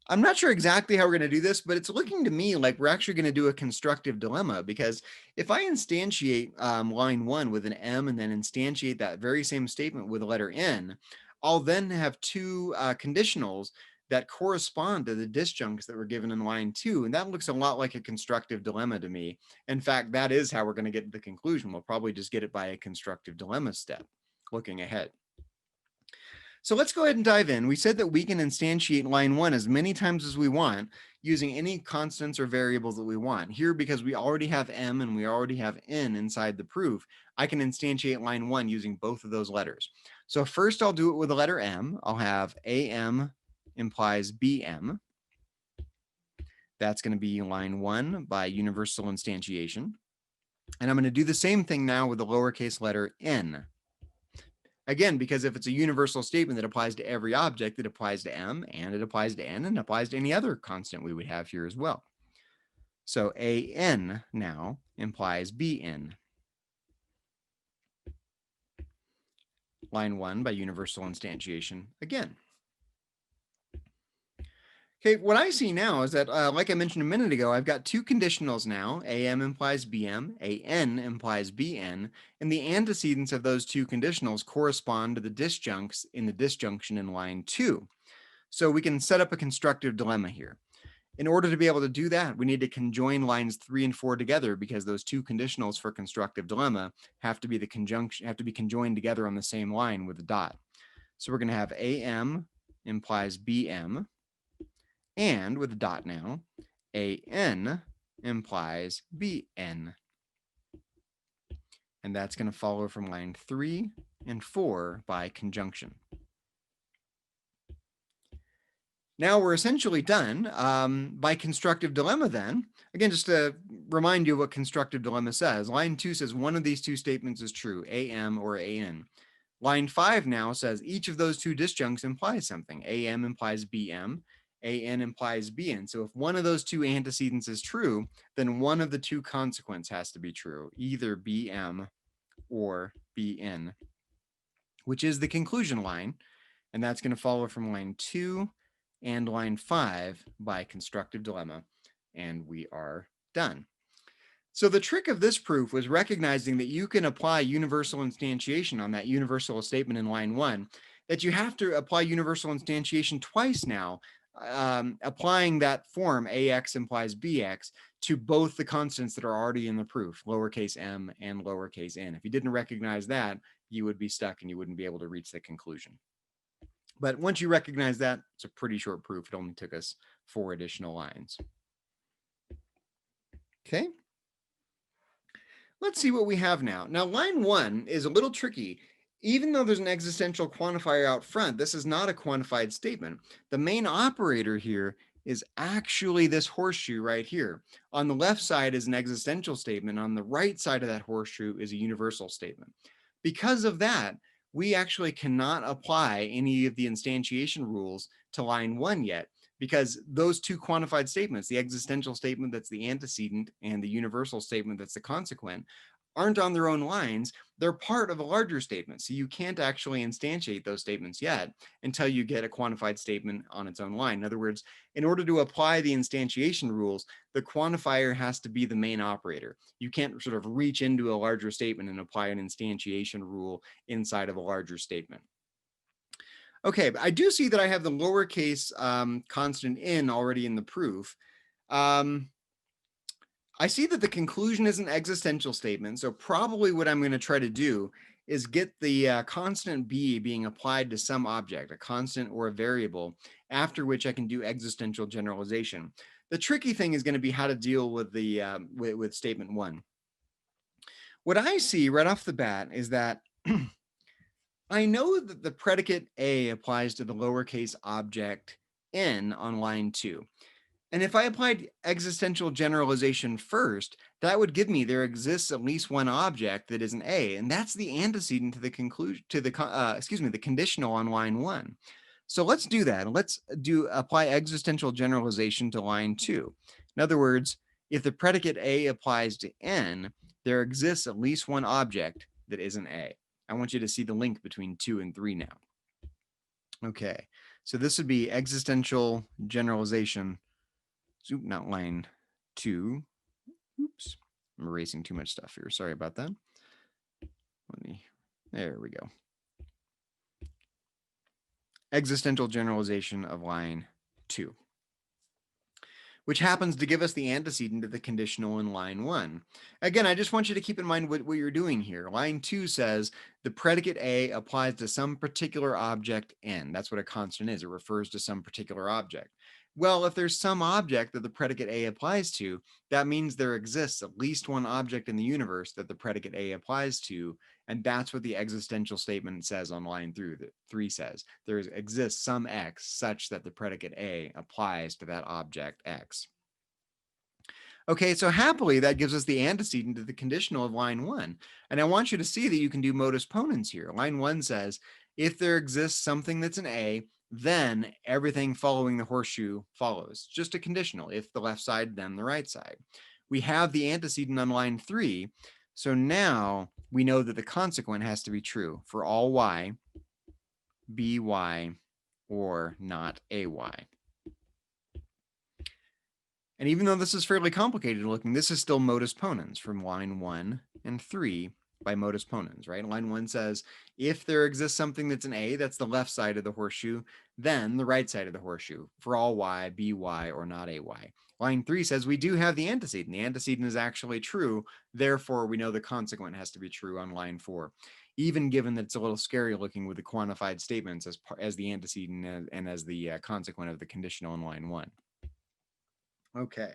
I'm not sure exactly how we're going to do this, but it's looking to me like we're actually going to do a constructive dilemma, because if I instantiate line 1 with an M and then instantiate that very same statement with a letter N, I'll then have two conditionals that correspond to the disjuncts that were given in line 2. And that looks a lot like a constructive dilemma to me. In fact, that is how we're going to get to the conclusion. We'll probably just get it by a constructive dilemma step looking ahead. So let's go ahead and dive in. We said that we can instantiate line 1 as many times as we want using any constants or variables that we want. Here, because we already have M and we already have N inside the proof, I can instantiate line 1 using both of those letters. So first I'll do it with the letter M. I'll have AM implies BM. That's going to be line 1 by universal instantiation. And I'm going to do the same thing now with the lowercase letter n. Again, because if it's a universal statement that applies to every object, it applies to M, and it applies to N, and it applies to any other constant we would have here as well. So AN now implies BN. Line 1 by universal instantiation again. Okay, what I see now is that, like I mentioned a minute ago, I've got two conditionals now. AM implies BM, AN implies BN, and the antecedents of those two conditionals correspond to the disjuncts in the disjunction in line 2. So we can set up a constructive dilemma here. In order to be able to do that, we need to conjoin lines 3 and 4 together because those two conditionals for constructive dilemma have to be conjoined together on the same line with a dot. So we're going to have AM implies BM, and with a dot now, AN implies BN. And that's going to follow from line 3 and 4 by conjunction. Now we're essentially done by constructive dilemma then. Again, just to remind you what constructive dilemma says. Line 2 says one of these two statements is true, AM or AN. Line 5 now says each of those two disjuncts implies something. AM implies BM, AN implies BN. So if one of those two antecedents is true, then one of the two consequents has to be true, either BM or BN, which is the conclusion line. And that's going to follow from line 2 and line 5 by constructive dilemma. And we are done. So the trick of this proof was recognizing that you can apply universal instantiation on that universal statement in line 1, that you have to apply universal instantiation twice now, applying that form AX implies BX to both the constants that are already in the proof, lowercase m and lowercase n. If you didn't recognize that, you would be stuck and you wouldn't be able to reach the conclusion. But once you recognize that, it's a pretty short proof. It only took us 4 additional lines. Okay. Let's see what we have now. Now, line 1 is a little tricky. Even though there's an existential quantifier out front, this is not a quantified statement. The main operator here is actually this horseshoe right here. On the left side is an existential statement. On the right side of that horseshoe is a universal statement. Because of that, we actually cannot apply any of the instantiation rules to line 1 yet, because those two quantified statements, the existential statement that's the antecedent and the universal statement that's the consequent, aren't on their own lines. They're part of a larger statement. So you can't actually instantiate those statements yet until you get a quantified statement on its own line. In other words, in order to apply the instantiation rules, the quantifier has to be the main operator. You can't sort of reach into a larger statement and apply an instantiation rule inside of a larger statement. Okay, but I do see that I have the lowercase constant n already in the proof. I see that the conclusion is an existential statement, so probably what I'm going to try to do is get the constant b being applied to some object, a constant or a variable, after which I can do existential generalization. The tricky thing is going to be how to deal with the with statement 1. What I see right off the bat is that I know that the predicate A applies to the lowercase object n on line 2. And if I applied existential generalization first, that would give me there exists at least one object that is an A, and that's the antecedent to the conclusion to the the conditional on line 1. So let's do that. Let's apply existential generalization to line 2. In other words, if the predicate A applies to n, there exists at least one object that is an A. I want you to see the link between 2 and 3 now. Okay, so this would be existential generalization. Oop, not line 2. Oops, I'm erasing too much stuff here. Sorry about that. There we go. Existential generalization of line 2, which happens to give us the antecedent of the conditional in line 1. Again, I just want you to keep in mind what you're doing here. Line 2 says the predicate A applies to some particular object n. That's what a constant is. It refers to some particular object. Well, if there's some object that the predicate A applies to, that means there exists at least one object in the universe that the predicate A applies to, and that's what the existential statement says on line 3 says. There exists some X such that the predicate A applies to that object X. Okay, so happily that gives us the antecedent to the conditional of line 1. And I want you to see that you can do modus ponens here. Line 1 says, if there exists something that's an A, then everything following the horseshoe follows. Just a conditional, if the left side, then the right side. We have the antecedent on line 3, so now we know that the consequent has to be true for all y, by, or not ay. And even though this is fairly complicated looking, this is still modus ponens from line 1 and 3 by modus ponens, right? Line 1 says, if there exists something that's an A, that's the left side of the horseshoe, then the right side of the horseshoe for all Y, BY, or not AY. Line 3 says we do have the antecedent. The antecedent is actually true. Therefore, we know the consequent has to be true on line 4, even given that it's a little scary looking with the quantified statements as the antecedent and as the consequent of the conditional in line 1. Okay.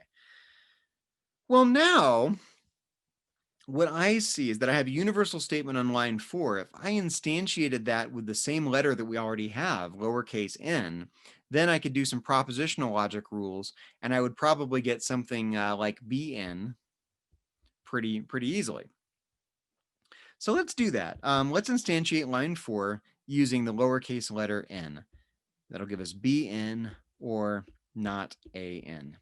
Well, now what I see is that I have a universal statement on line 4. If I instantiated that with the same letter that we already have, lowercase n, then I could do some propositional logic rules, and I would probably get something like bn pretty easily. So let's do that. Let's instantiate line 4 using the lowercase letter n. That'll give us bn or not an.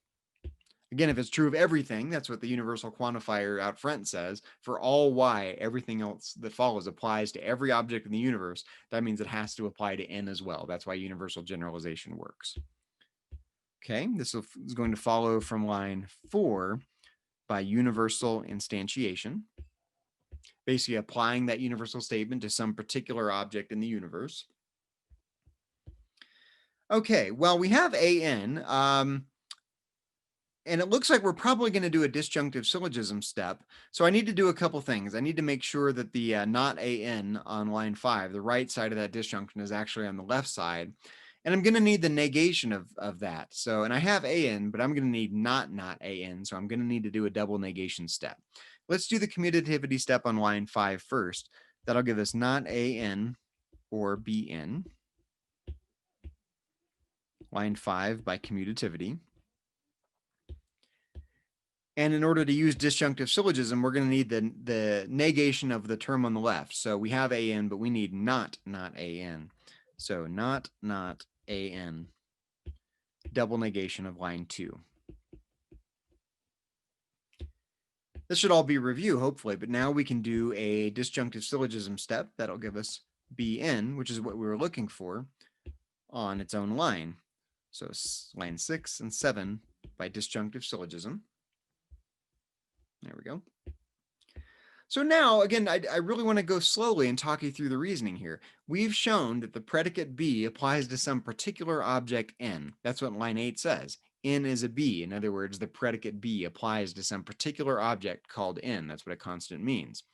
Again, if it's true of everything, that's what the universal quantifier out front says. For all y, everything else that follows applies to every object in the universe. That means it has to apply to n as well. That's why universal generalization works. Okay, this is going to follow from line 4 by universal instantiation, basically applying that universal statement to some particular object in the universe. Okay, well, we have an, and it looks like we're probably going to do a disjunctive syllogism step. So I need to do a couple things. I need to make sure that the not an on line 5, the right side of that disjunction, is actually on the left side. And I'm going to need the negation of that. So, and I have an, but I'm going to need not an. So I'm going to need to do a double negation step. Let's do the commutativity step on line 5 first. That'll give us not an or bn. Line 5 by commutativity. And in order to use disjunctive syllogism, we're going to need the negation of the term on the left. So we have an, but we need not an. So not an. Double negation of line 2. This should all be review, hopefully, but now we can do a disjunctive syllogism step. That'll give us bn, which is what we were looking for, on its own line. So line 6 and 7 by disjunctive syllogism. There we go. So now, again, I really want to go slowly and talk you through the reasoning here. We've shown that the predicate B applies to some particular object N. That's what line 8 says. N is a B. In other words, the predicate B applies to some particular object called N. That's what a constant means.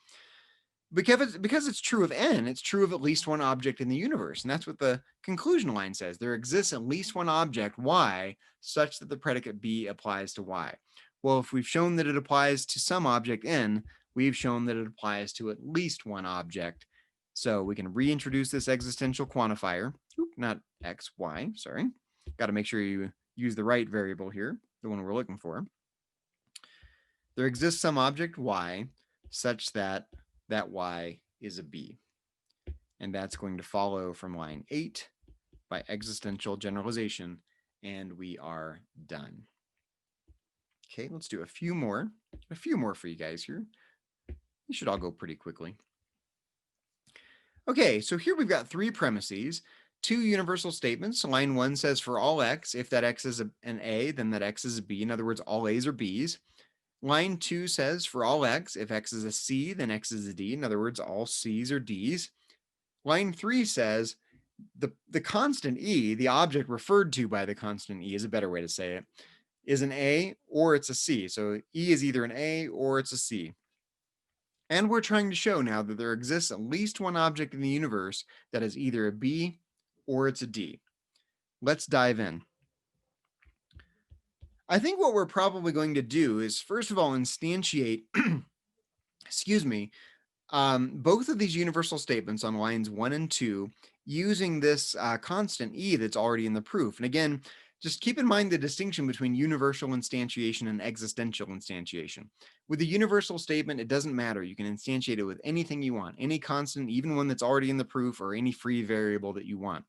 Because it's true of N, it's true of at least one object in the universe. And that's what the conclusion line says. There exists at least one object, Y, such that the predicate B applies to Y. Well, if we've shown that it applies to some object N, we've shown that it applies to at least one object. So we can reintroduce this existential quantifier. Not X, Y, sorry. Got to make sure you use the right variable here, the one we're looking for. There exists some object Y such that that Y is a B. And that's going to follow from line 8 by existential generalization, and we are done. Okay, let's do a few more for you guys here. You should all go pretty quickly. Okay, so here we've got 3 premises, 2 universal statements. So line 1 says for all x, if that x is an A, then that x is a B. In other words, all A's are B's. Line 2 says for all x, if x is a C, then x is a D. In other words, all C's are D's. Line 3 says the constant E, the object referred to by the constant E is a better way to say it, is an A or it's a C. So E is either an A or it's a C. And we're trying to show now that there exists at least one object in the universe that is either a B or it's a D. Let's dive in. I think what we're probably going to do is, first of all, instantiate, excuse me, both of these universal statements on lines 1 and 2 using this constant E that's already in the proof. And again, just keep in mind the distinction between universal instantiation and existential instantiation. With a universal statement, it doesn't matter. You can instantiate it with anything you want, any constant, even one that's already in the proof, or any free variable that you want.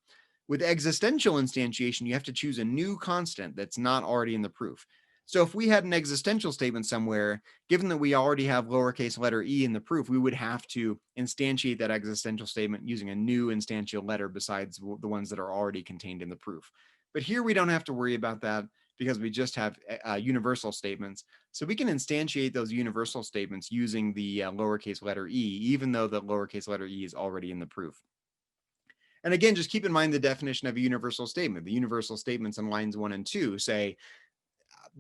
With existential instantiation, you have to choose a new constant that's not already in the proof. So if we had an existential statement somewhere, given that we already have lowercase letter e in the proof, we would have to instantiate that existential statement using a new instantial letter besides the ones that are already contained in the proof. But here we don't have to worry about that because we just have universal statements. So we can instantiate those universal statements using the lowercase letter e, even though the lowercase letter e is already in the proof. And again, just keep in mind the definition of a universal statement. The universal statements in lines 1 and 2 say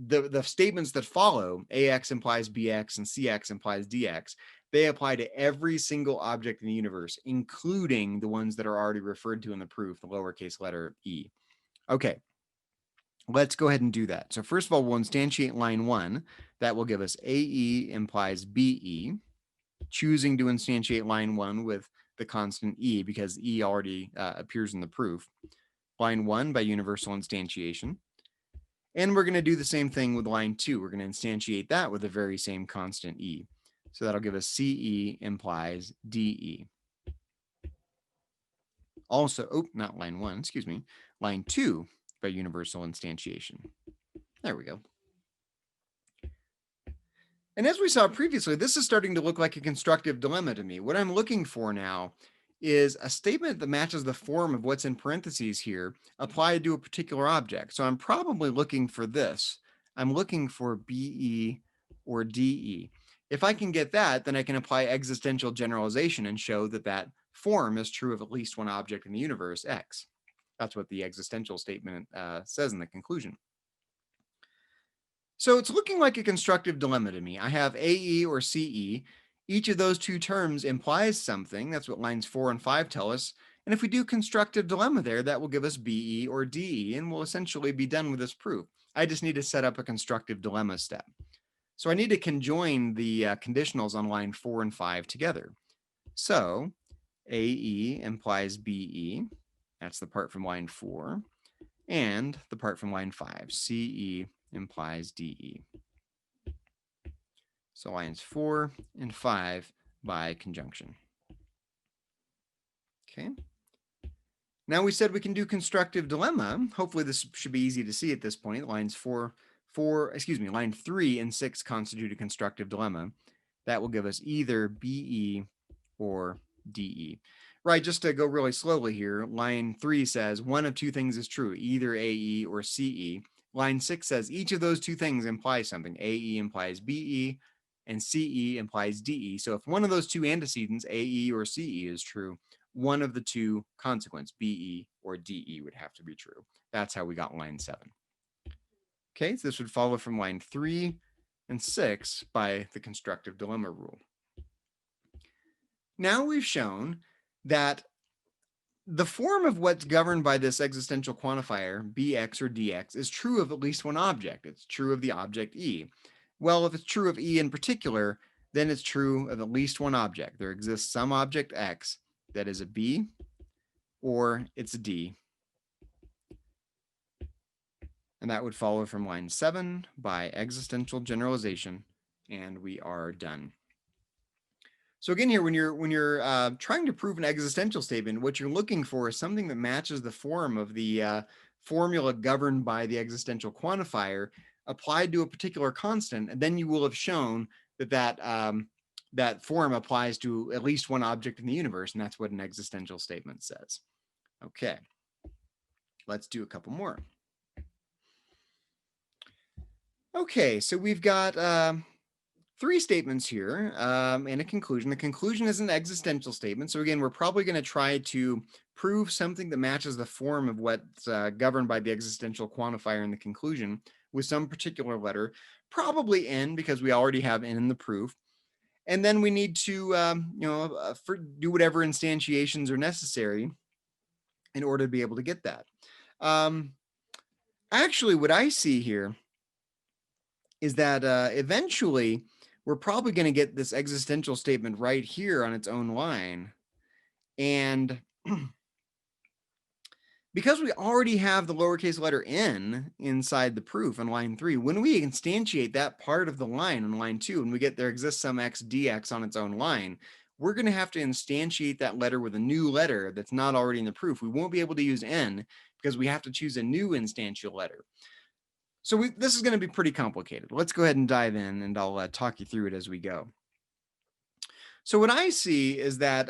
the statements that follow, ax implies bx and cx implies dx, they apply to every single object in the universe, including the ones that are already referred to in the proof, the lowercase letter e. Okay, let's go ahead and do that. So first of all, we'll instantiate line 1. That will give us ae implies be, choosing to instantiate line 1 with the constant e because e already appears in the proof. Line 1 by universal instantiation. And we're going to do the same thing with line 2. We're going to instantiate that with the very same constant e. So that'll give us CE implies DE. Also, not line 1, excuse me, line 2 by universal instantiation. There we go. And as we saw previously, this is starting to look like a constructive dilemma to me. What I'm looking for now is a statement that matches the form of what's in parentheses here applied to a particular object. So I'm probably looking for this. I'm looking for BE or DE. If I can get that, then I can apply existential generalization and show that that form is true of at least one object in the universe, X. That's what the existential statement says in the conclusion. So it's looking like a constructive dilemma to me. I have AE or CE. Each of those two terms implies something. That's what lines 4 and 5 tell us. And if we do constructive dilemma there, that will give us BE or DE, and we'll essentially be done with this proof. I just need to set up a constructive dilemma step. So I need to conjoin the conditionals on line 4 and 5 together. So AE implies BE. That's the part from line 4. And the part from line 5, CE implies DE. So lines 4 and 5 by conjunction. Okay. Now we said we can do constructive dilemma. Hopefully this should be easy to see at this point. Line 3 and 6 constitute a constructive dilemma. That will give us either BE or DE. Right, just to go really slowly here, line 3 says one of two things is true, either AE or CE. Line 6 says each of those two things implies something. AE implies BE and CE implies DE. So if one of those two antecedents, AE or CE, is true, one of the two consequents, BE or DE, would have to be true. That's how we got line 7. Okay, so this would follow from line 3 and 6 by the constructive dilemma rule. Now we've shown that the form of what's governed by this existential quantifier, bx or dx, is true of at least one object. It's true of the object E. Well, if it's true of E in particular, then it's true of at least one object. There exists some object X that is a B or it's a D. And that would follow from line 7 by existential generalization, and we are done. So again here, when you're trying to prove an existential statement, what you're looking for is something that matches the form of the formula governed by the existential quantifier applied to a particular constant, and then you will have shown that that form applies to at least one object in the universe, and that's what an existential statement says. Okay, let's do a couple more. Okay, so we've got 3 statements here and a conclusion. The conclusion is an existential statement. So again, we're probably going to try to prove something that matches the form of what's governed by the existential quantifier in the conclusion with some particular letter, probably n, because we already have n in the proof. And then we need to do whatever instantiations are necessary in order to be able to get that. Actually, what I see here is that eventually we're probably going to get this existential statement right here on its own line. And because we already have the lowercase letter n inside the proof on line 3, when we instantiate that part of the line on line 2 and we get there exists some x dx on its own line, we're going to have to instantiate that letter with a new letter that's not already in the proof. We won't be able to use n because we have to choose a new instantial letter. So this is going to be pretty complicated. Let's go ahead and dive in, and I'll talk you through it as we go. So what I see is that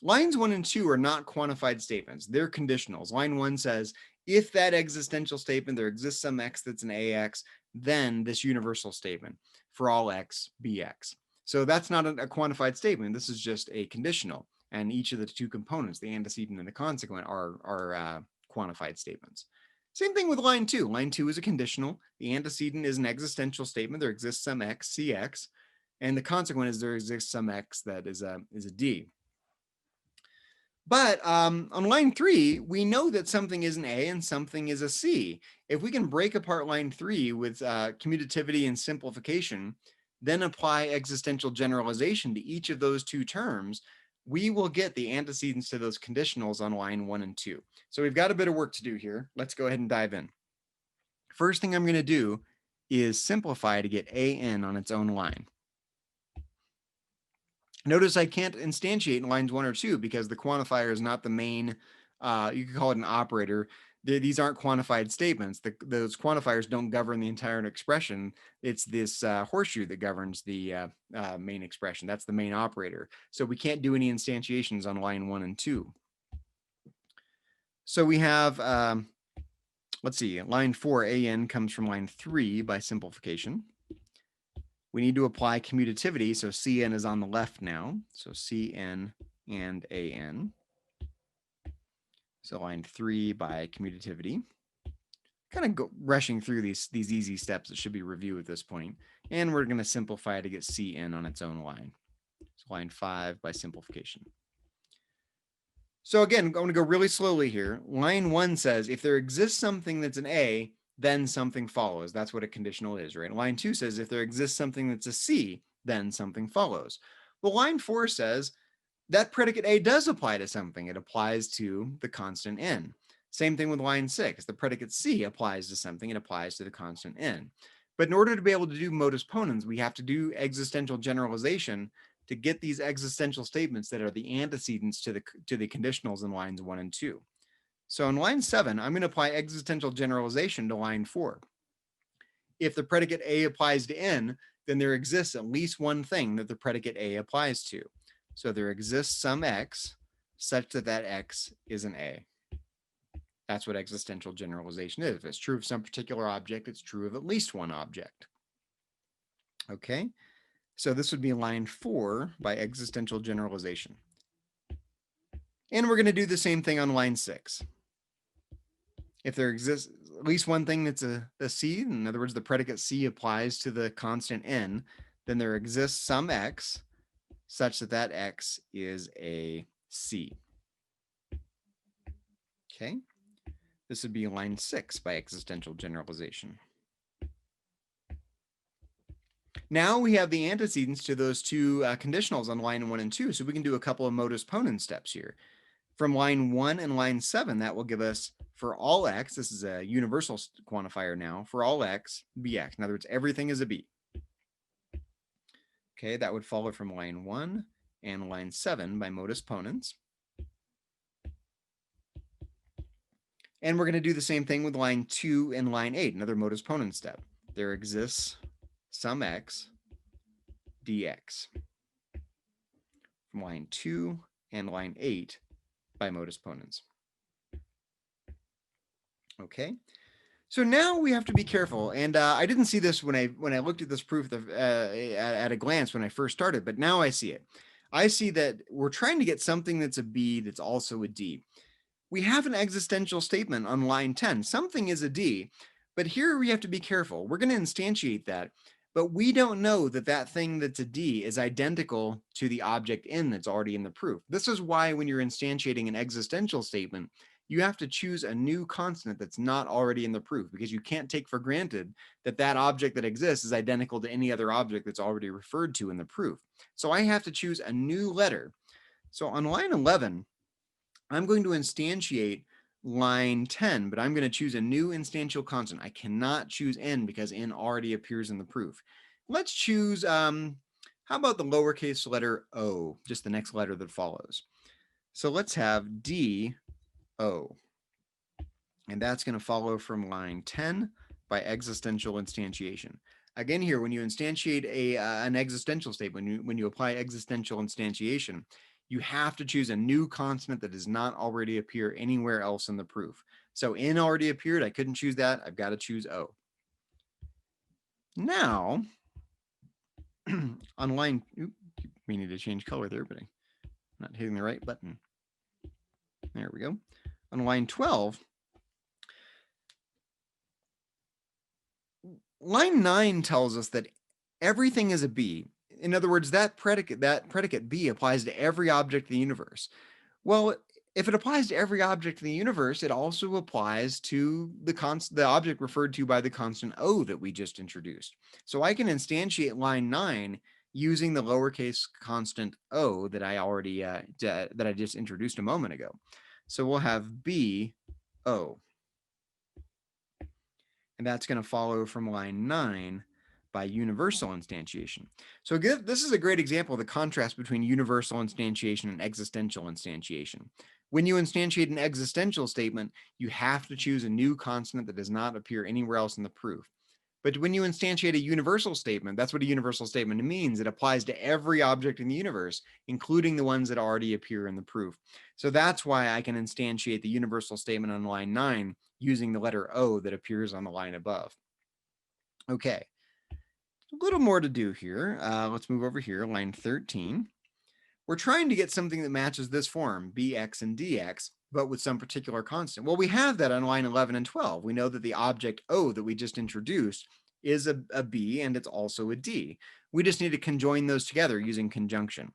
Lines 1 and 2 are not quantified statements. They're conditionals. Line 1 says, if that existential statement, there exists some x that's an ax, then this universal statement for all x, bx. So that's not a quantified statement. This is just a conditional. And each of the two components, the antecedent and the consequent, are quantified statements. Same thing with line 2. Line 2 is a conditional. The antecedent is an existential statement. There exists some x, cx. And the consequent is there exists some x that is a d. But on line 3, we know that something is an A and something is a C. If we can break apart line 3 with commutativity and simplification, then apply existential generalization to each of those two terms, we will get the antecedents to those conditionals on line 1 and 2. So we've got a bit of work to do here. Let's go ahead and dive in. First thing I'm going to do is simplify to get AN on its own line. Notice I can't instantiate in lines 1 or 2 because the quantifier is not the main, you could call it an operator. These aren't quantified statements. Those quantifiers don't govern the entire expression. It's this horseshoe that governs the main expression. That's the main operator. So we can't do any instantiations on line 1 and 2. So we have, let's see, line 4, AN comes from line 3 by simplification. We need to apply commutativity, so Cn is on the left now. So Cn and An. So line 3 by commutativity. Kind of rushing through these easy steps that should be reviewed at this point. And we're going to simplify to get Cn on its own line. So line 5 by simplification. So again, I'm going to go really slowly here. Line 1 says, if there exists something that's an A, then something follows. That's what a conditional is, right? Line 2 says, if there exists something that's a C, then something follows. Well, line 4 says that predicate A does apply to something. It applies to the constant n. Same thing with line 6. The predicate C applies to something. It applies to the constant n. But in order to be able to do modus ponens, we have to do existential generalization to get these existential statements that are the antecedents to the conditionals in lines 1 and 2. So in line 7, I'm going to apply existential generalization to line 4. If the predicate A applies to n, then there exists at least one thing that the predicate A applies to. So there exists some x such that that x is an A. That's what existential generalization is. If it's true of some particular object, it's true of at least one object. Okay, so this would be line 4 by existential generalization. And we're going to do the same thing on line 6. If there exists at least one thing that's a C, in other words, the predicate C applies to the constant n, then there exists some x such that that x is a C. Okay, this would be line 6 by existential generalization. Now we have the antecedents to those two conditionals on line 1 and 2, so we can do a couple of modus ponens steps here. From line 1 and line 7, that will give us for all x, this is a universal quantifier now, for all x, bx. In other words, everything is a b. Okay, that would follow from line 1 and line 7 by modus ponens. And we're going to do the same thing with line 2 and line 8, another modus ponens step. There exists some x dx. From line 2 and line 8 by modus ponens. Okay, so now we have to be careful, and I didn't see this when I looked at this proof at a glance when I first started, but now I see it. I see that we're trying to get something that's a B that's also a D. We have an existential statement on line 10. Something is a D, but here we have to be careful. We're going to instantiate that, but we don't know that that thing that's a D is identical to the object N that's already in the proof. This is why when you're instantiating an existential statement, you have to choose a new constant that's not already in the proof, because you can't take for granted that that object that exists is identical to any other object that's already referred to in the proof. So I have to choose a new letter. So on line 11, I'm going to instantiate line 10, but I'm going to choose a new instantial constant. I cannot choose n because n already appears in the proof. Let's choose, how about the lowercase letter o, just the next letter that follows. So let's have d O. And that's going to follow from line 10 by existential instantiation. Again here, when you instantiate an existential statement, when you apply existential instantiation, you have to choose a new constant that does not already appear anywhere else in the proof. So N already appeared, I couldn't choose that, I've got to choose O. Now, on line, we need to change color there, but I'm not hitting the right button. There we go. On line 12, line 9 tells us that everything is a B. In other words, that predicate B applies to every object in the universe. Well, if it applies to every object in the universe, it also applies to the object referred to by the constant O that we just introduced. So I can instantiate line 9 using the lowercase constant O that I already that I just introduced a moment ago. So we'll have B O. And that's going to follow from line 9 by universal instantiation. So this is a great example of the contrast between universal instantiation and existential instantiation. When you instantiate an existential statement, you have to choose a new constant that does not appear anywhere else in the proof. But when you instantiate a universal statement, that's what a universal statement means. It applies to every object in the universe, including the ones that already appear in the proof. So that's why I can instantiate the universal statement on line 9 using the letter O that appears on the line above. Okay, a little more to do here. Let's move over here, line 13. We're trying to get something that matches this form, bx and dx, but with some particular constant. Well, we have that on line 11 and 12. We know that the object O that we just introduced is a B and it's also a D. We just need to conjoin those together using conjunction.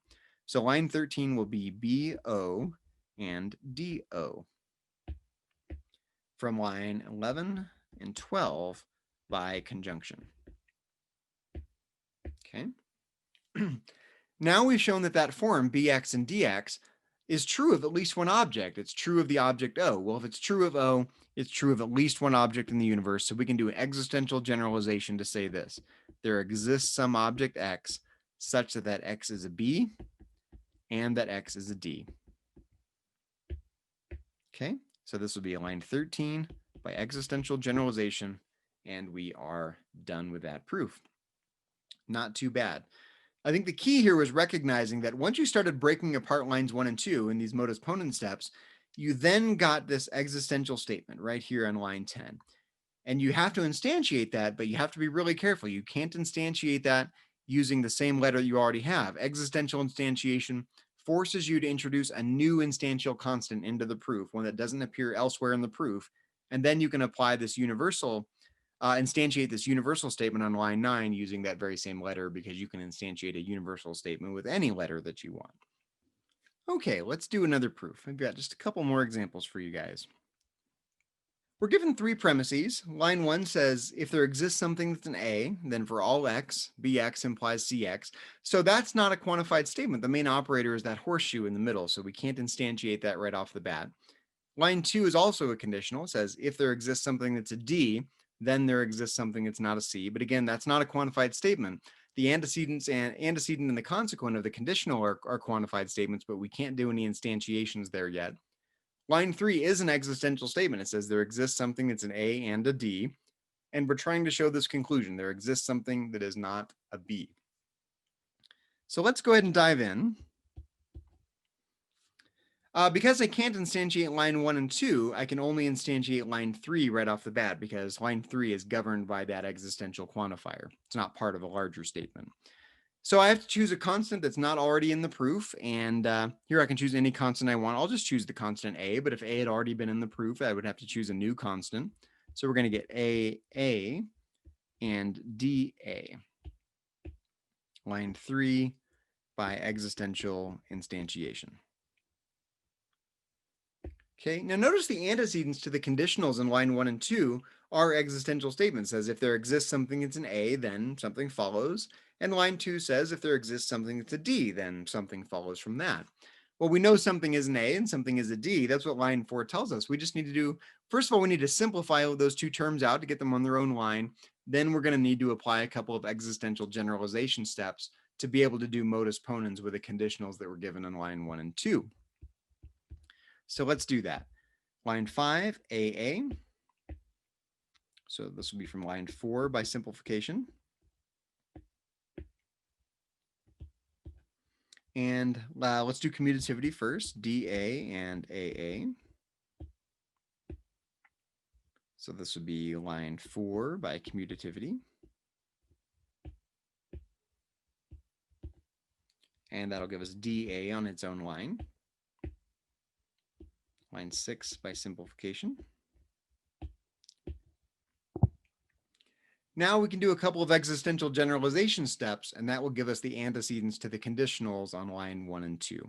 So line 13 will be BO and DO from line 11 and 12 by conjunction. Okay. Now we've shown that that form, bx and dx, is true of at least one object. It's true of the object O. Well, if it's true of O, it's true of at least one object in the universe. So we can do an existential generalization to say this. There exists some object X such that that X is a B and that X is a D. Okay, so this will be line 13 by existential generalization, and we are done with that proof. Not too bad. I think the key here was recognizing that once you started breaking apart lines 1 and 2 in these modus ponens steps, you then got this existential statement right here on line 10. And you have to instantiate that, but you have to be really careful. You can't instantiate that using the same letter you already have. Existential instantiation forces you to introduce a new instantial constant into the proof, one that doesn't appear elsewhere in the proof. And then you can apply this universal instantiate this universal statement on line 9 using that very same letter, because you can instantiate a universal statement with any letter that you want. Okay, let's do another proof. I've got just a couple more examples for you guys. We're given 3 premises. Line 1 says, if there exists something that's an A, then for all x, bx implies cx. So that's not a quantified statement. The main operator is that horseshoe in the middle, so we can't instantiate that right off the bat. Line 2 is also a conditional. It says, if there exists something that's a D, then there exists something that's not a C. But again, that's not a quantified statement. The antecedent and the consequent of the conditional are quantified statements, but we can't do any instantiations there yet. Line 3 is an existential statement. It says there exists something that's an A and a D, and we're trying to show this conclusion. There exists something that is not a B. So let's go ahead and dive in. Because I can't instantiate line 1 and 2, I can only instantiate line 3 right off the bat, because line 3 is governed by that existential quantifier. It's not part of a larger statement. So I have to choose a constant that's not already in the proof, and here I can choose any constant I want. I'll just choose the constant A, but if A had already been in the proof, I would have to choose a new constant. So we're going to get A and DA. Line 3 by existential instantiation. Okay, now notice the antecedents to the conditionals in line 1 and 2 are existential statements. Says if there exists something that's an A, then something follows. And line 2 says if there exists something that's a D, then something follows from that. Well, we know something is an A and something is a D. That's what line 4 tells us. We just need to do, first of all, we need to simplify those two terms out to get them on their own line. Then we're going to need to apply a couple of existential generalization steps to be able to do modus ponens with the conditionals that were given in line 1 and 2. So let's do that. Line 5, AA. So this will be from line 4 by simplification. And let's do commutativity first, dA and AA. So this would be line 4 by commutativity. And that'll give us dA on its own line. Line 6 by simplification. Now we can do a couple of existential generalization steps, and that will give us the antecedents to the conditionals on line 1 and 2.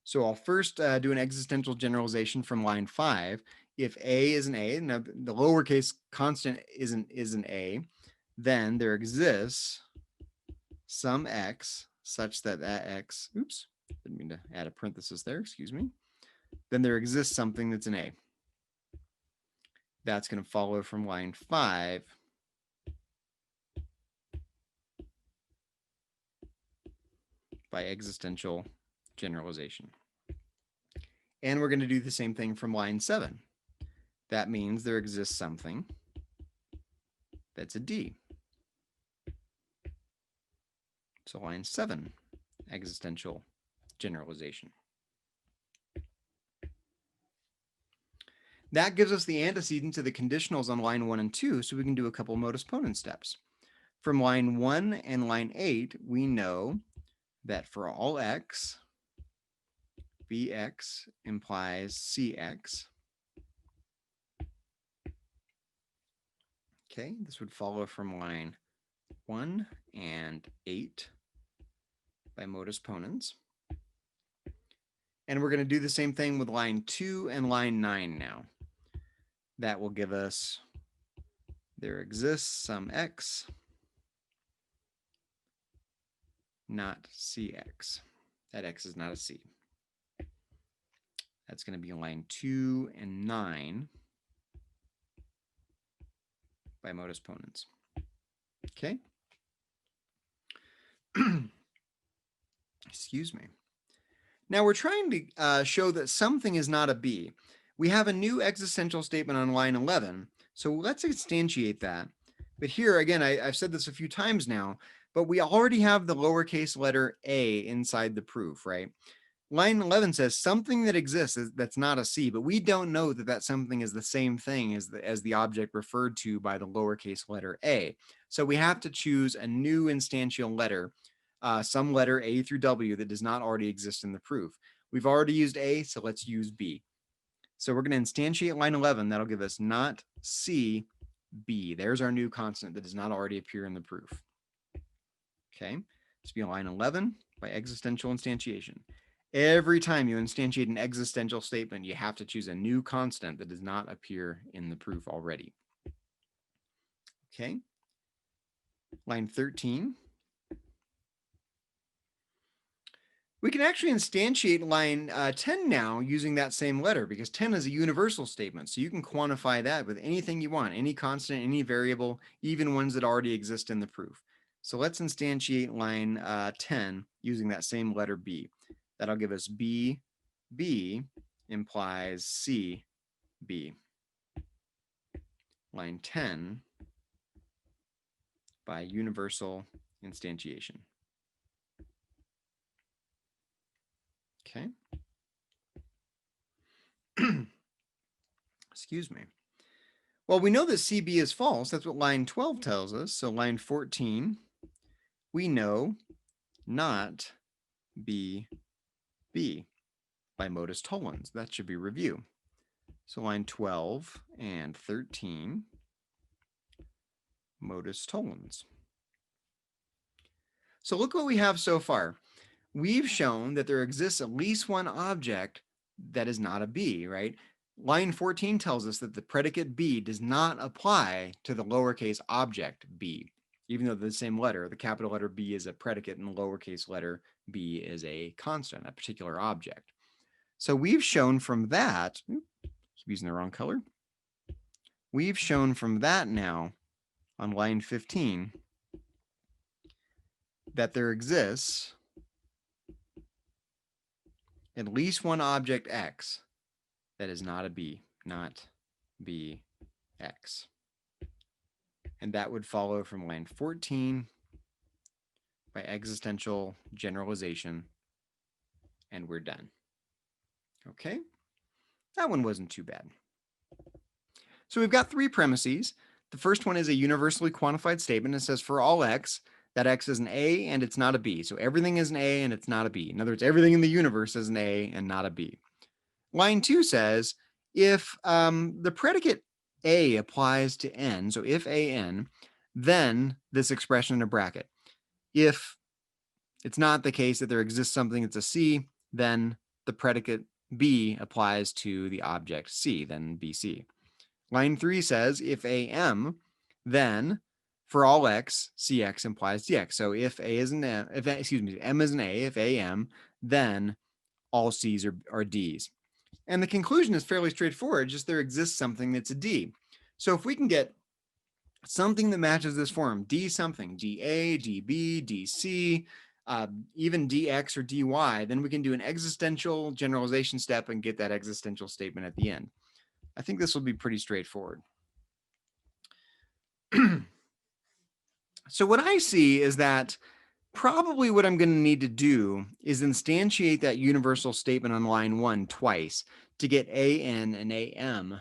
So I'll first do an existential generalization from line 5. If A is an A, now the lowercase constant is an A, then there exists some X such that X, oops, didn't mean to add a parenthesis there, excuse me. Then there exists something that's an A. That's going to follow from line 5 by existential generalization. And we're going to do the same thing from line 7. That means there exists something that's a D. So line 7, existential generalization. That gives us the antecedent to the conditionals on line 1 and 2, so we can do a couple modus ponens steps. From line 1 and line 8, we know that for all x, Bx implies Cx. Okay, this would follow from line 1 and 8 by modus ponens. And we're going to do the same thing with line 2 and line 9 now. That will give us, there exists some x, not Cx. That x is not a C. That's going to be line 2 and 9 by modus ponens. Okay? Excuse me. Now we're trying to show that something is not a B. We have a new existential statement on line 11, so let's instantiate that. But here, again, I've said this a few times now, but we already have the lowercase letter A inside the proof, right? Line 11 says something that exists that's not a C, but we don't know that that something is the same thing as the object referred to by the lowercase letter A. So we have to choose a new instantial letter, some letter A through W that does not already exist in the proof. We've already used A, so let's use B. So we're going to instantiate line 11. That'll give us not C, B. There's our new constant that does not already appear in the proof. Okay, this will be line 11 by existential instantiation. Every time you instantiate an existential statement, you have to choose a new constant that does not appear in the proof already. Okay. Line 13. We can actually instantiate line 10 now using that same letter because 10 is a universal statement. So you can quantify that with anything you want, any constant, any variable, even ones that already exist in the proof. So let's instantiate line 10 using that same letter B. That'll give us B. B implies C, B. Line 10 by universal instantiation. Okay. Excuse me. Well, we know that CB is false. That's what line 12 tells us. So line 14, we know not B, B by modus tollens. That should be review. So line 12 and 13, modus tollens. So look what we have so far. We've shown that there exists at least one object that is not a B, right? Line 14 tells us that the predicate B does not apply to the lowercase object B, even though they're the same letter. The capital letter B is a predicate and the lowercase letter B is a constant, a particular object. So we've shown from that, keep using the wrong color. We've shown from that now on line 15 that there exists at least one object X that is not a B, not BX. And that would follow from line 14 by existential generalization, and we're done. Okay, that one wasn't too bad. So we've got three premises. The first one is a universally quantified statement. It says for all x, that x is an A and it's not a B. So everything is an A and it's not a B. In other words, everything in the universe is an A and not a B. Line 2 says if the predicate A applies to n, so if an, then this expression in a bracket. If it's not the case that there exists something that's a C, then the predicate B applies to the object C, then BC. Line 3 says if AM, then for all x, Cx implies dx. So if A is an M, if M is an A, if AM, then all C's are D's. And the conclusion is fairly straightforward, just there exists something that's a D. So if we can get something that matches this form, D something, dA, dB, dC, even dx or dy, then we can do an existential generalization step and get that existential statement at the end. I think this will be pretty straightforward. So what I see is that probably what I'm going to need to do is instantiate that universal statement on line 1 twice to get an and am,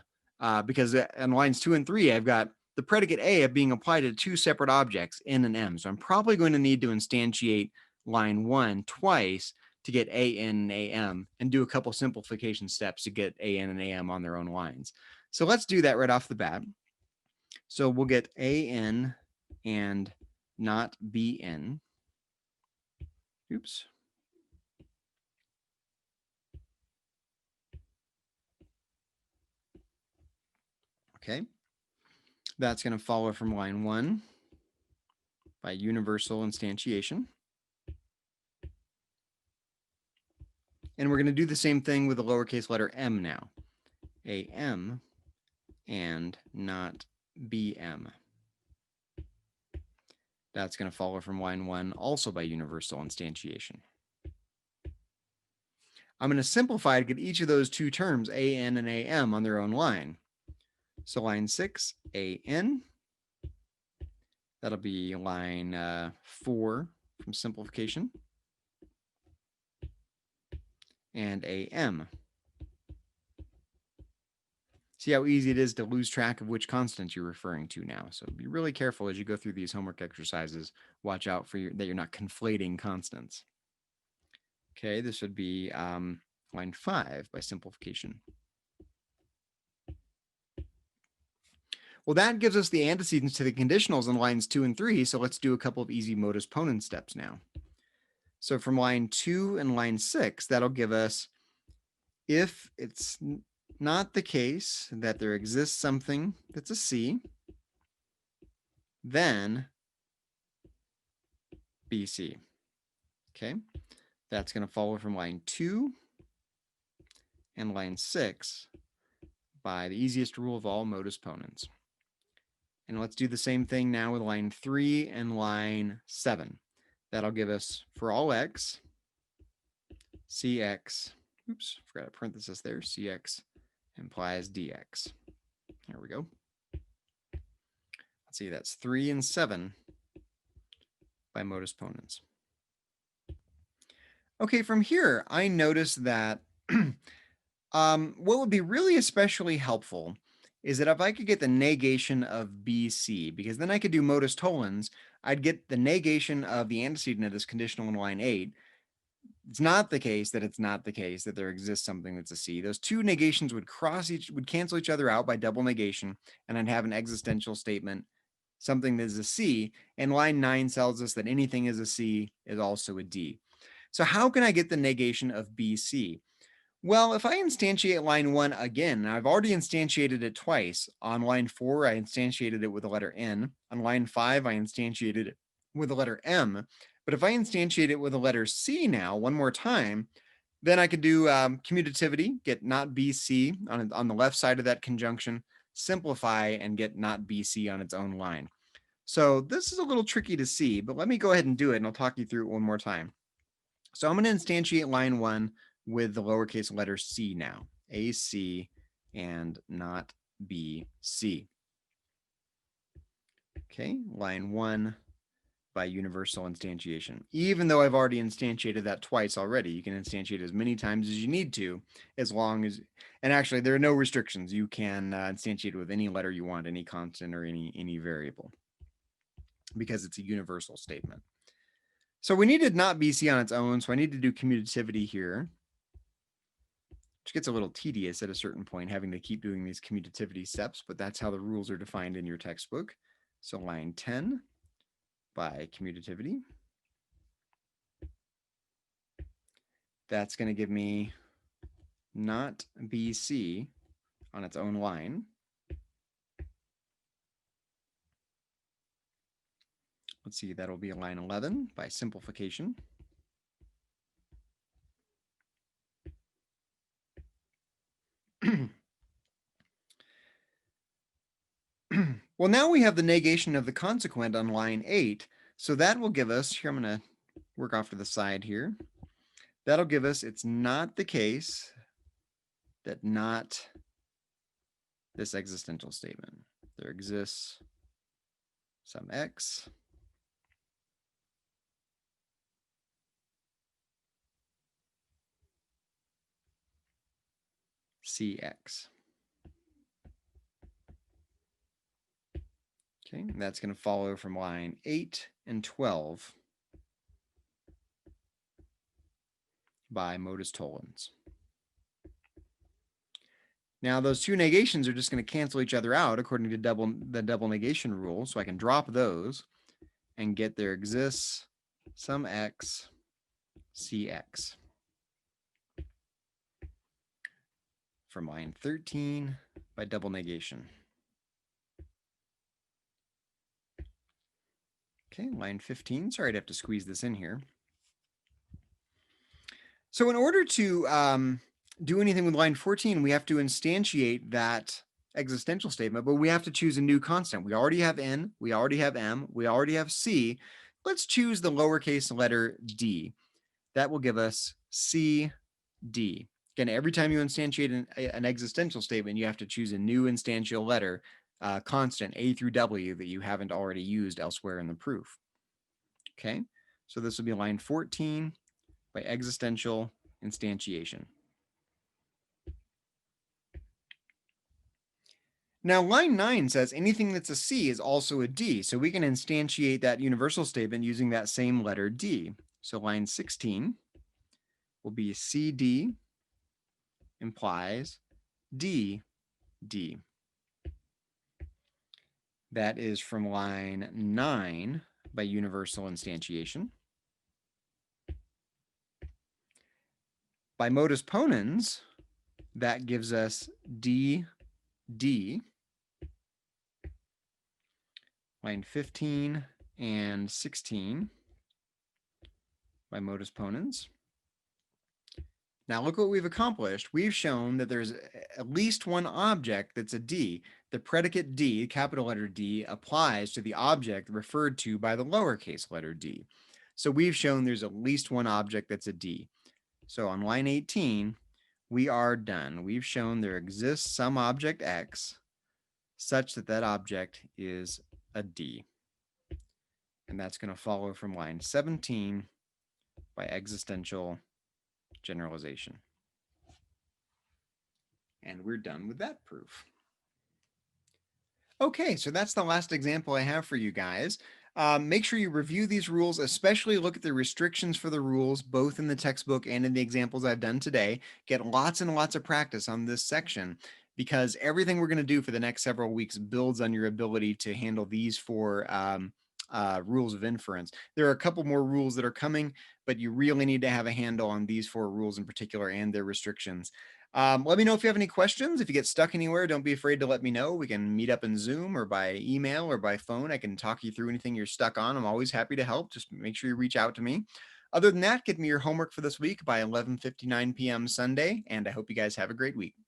because on lines 2 and 3, I've got the predicate A being applied to two separate objects, n and m. So I'm probably going to need to instantiate line 1 twice to get an and am and do a couple simplification steps to get an and am on their own lines. So let's do that right off the bat. So we'll get an and not bn. Oops. Okay. That's going to follow from line 1 by universal instantiation. And we're going to do the same thing with the lowercase letter m now. am and not bm. That's going to follow from line 1 also by universal instantiation. I'm going to simplify to get each of those two terms, an and am, on their own line. So line 6, an. That'll be line 4 from simplification. And am. See how easy it is to lose track of which constant you're referring to now. So be really careful as you go through these homework exercises. Watch out for that you're not conflating constants. Okay, this would be line 5 by simplification. Well, that gives us the antecedents to the conditionals in lines 2 and 3. So let's do a couple of easy modus ponens steps now. So from line 2 and line 6, that'll give us if it's not the case that there exists something that's a C, then BC. Okay, that's going to follow from line 2 and line 6 by the easiest rule of all, modus ponens. And let's do the same thing now with line 3 and line 7. That'll give us for all x, Cx, oops, forgot a parenthesis there, Cx implies dx. There we go. Let's see, that's 3 and 7 by modus ponens. Okay, from here, I notice that what would be really especially helpful is that if I could get the negation of BC, because then I could do modus tollens, I'd get the negation of the antecedent of this conditional in line 8. It's not the case that it's not the case that there exists something that's a C. Those two negations would cancel each other out by double negation, and I'd have an existential statement, something that is a C, and line 9 tells us that anything is a C is also a D. So how can I get the negation of BC? Well, if I instantiate line 1 again, I've already instantiated it twice. On line 4, I instantiated it with the letter N. On line 5, I instantiated it with the letter M. But if I instantiate it with the letter C now, one more time, then I could do commutativity, get not BC on the left side of that conjunction, simplify, and get not BC on its own line. So this is a little tricky to see, but let me go ahead and do it, and I'll talk you through it one more time. So I'm going to instantiate line 1 with the lowercase letter c now, AC and not BC. Okay, line 1 by universal instantiation. Even though I've already instantiated that twice already, you can instantiate as many times as you need to, as long as, and actually there are no restrictions. You can instantiate with any letter you want, any constant or any variable, because it's a universal statement. So we needed not BC on its own, so I need to do commutativity here, which gets a little tedious at a certain point, having to keep doing these commutativity steps, but that's how the rules are defined in your textbook. So line 10 by commutativity. That's going to give me not BC on its own line. Let's see, that'll be line 11 by simplification. Well, now we have the negation of the consequent on line 8. So that will give us, here I'm going to work off to the side here. That'll give us, it's not the case that not this existential statement. There exists some x cx. Okay, that's going to follow from line 8 and 12 by modus tollens. Now those two negations are just going to cancel each other out according to the double negation rule, so I can drop those and get there exists some x cx from line 13 by double negation. Okay, line 15. Sorry, I'd have to squeeze this in here. So in order to do anything with line 14, we have to instantiate that existential statement, but we have to choose a new constant. We already have n, we already have m, we already have c. Let's choose the lowercase letter d. That will give us c d. Again, every time you instantiate an existential statement, you have to choose a new instantial letter, constant a through w, that you haven't already used elsewhere in the proof. Okay, so this will be line 14 by existential instantiation. Now line 9 says anything that's a C is also a D, so we can instantiate that universal statement using that same letter D. So line 16 will be CD implies D. That is from line 9 by universal instantiation. By modus ponens, that gives us D. Line 15 and 16 by modus ponens. Now look what we've accomplished. We've shown that there's at least one object that's a D. The predicate D, capital letter D, applies to the object referred to by the lowercase letter d. So we've shown there's at least one object that's a D. So on line 18, we are done. We've shown there exists some object x such that that object is a D. And that's going to follow from line 17 by existential generalization. And we're done with that proof. Okay, so that's the last example I have for you guys. Make sure you review these rules, especially look at the restrictions for the rules, both in the textbook and in the examples I've done today. Get lots and lots of practice on this section, because everything we're going to do for the next several weeks builds on your ability to handle these four rules of inference. There are a couple more rules that are coming, but you really need to have a handle on these four rules in particular and their restrictions. Let me know if you have any questions. If you get stuck anywhere, don't be afraid to let me know. We can meet up in Zoom or by email or by phone. I can talk you through anything you're stuck on. I'm always happy to help. Just make sure you reach out to me. Other than that, get me your homework for this week by 11:59 p.m. Sunday, and I hope you guys have a great week.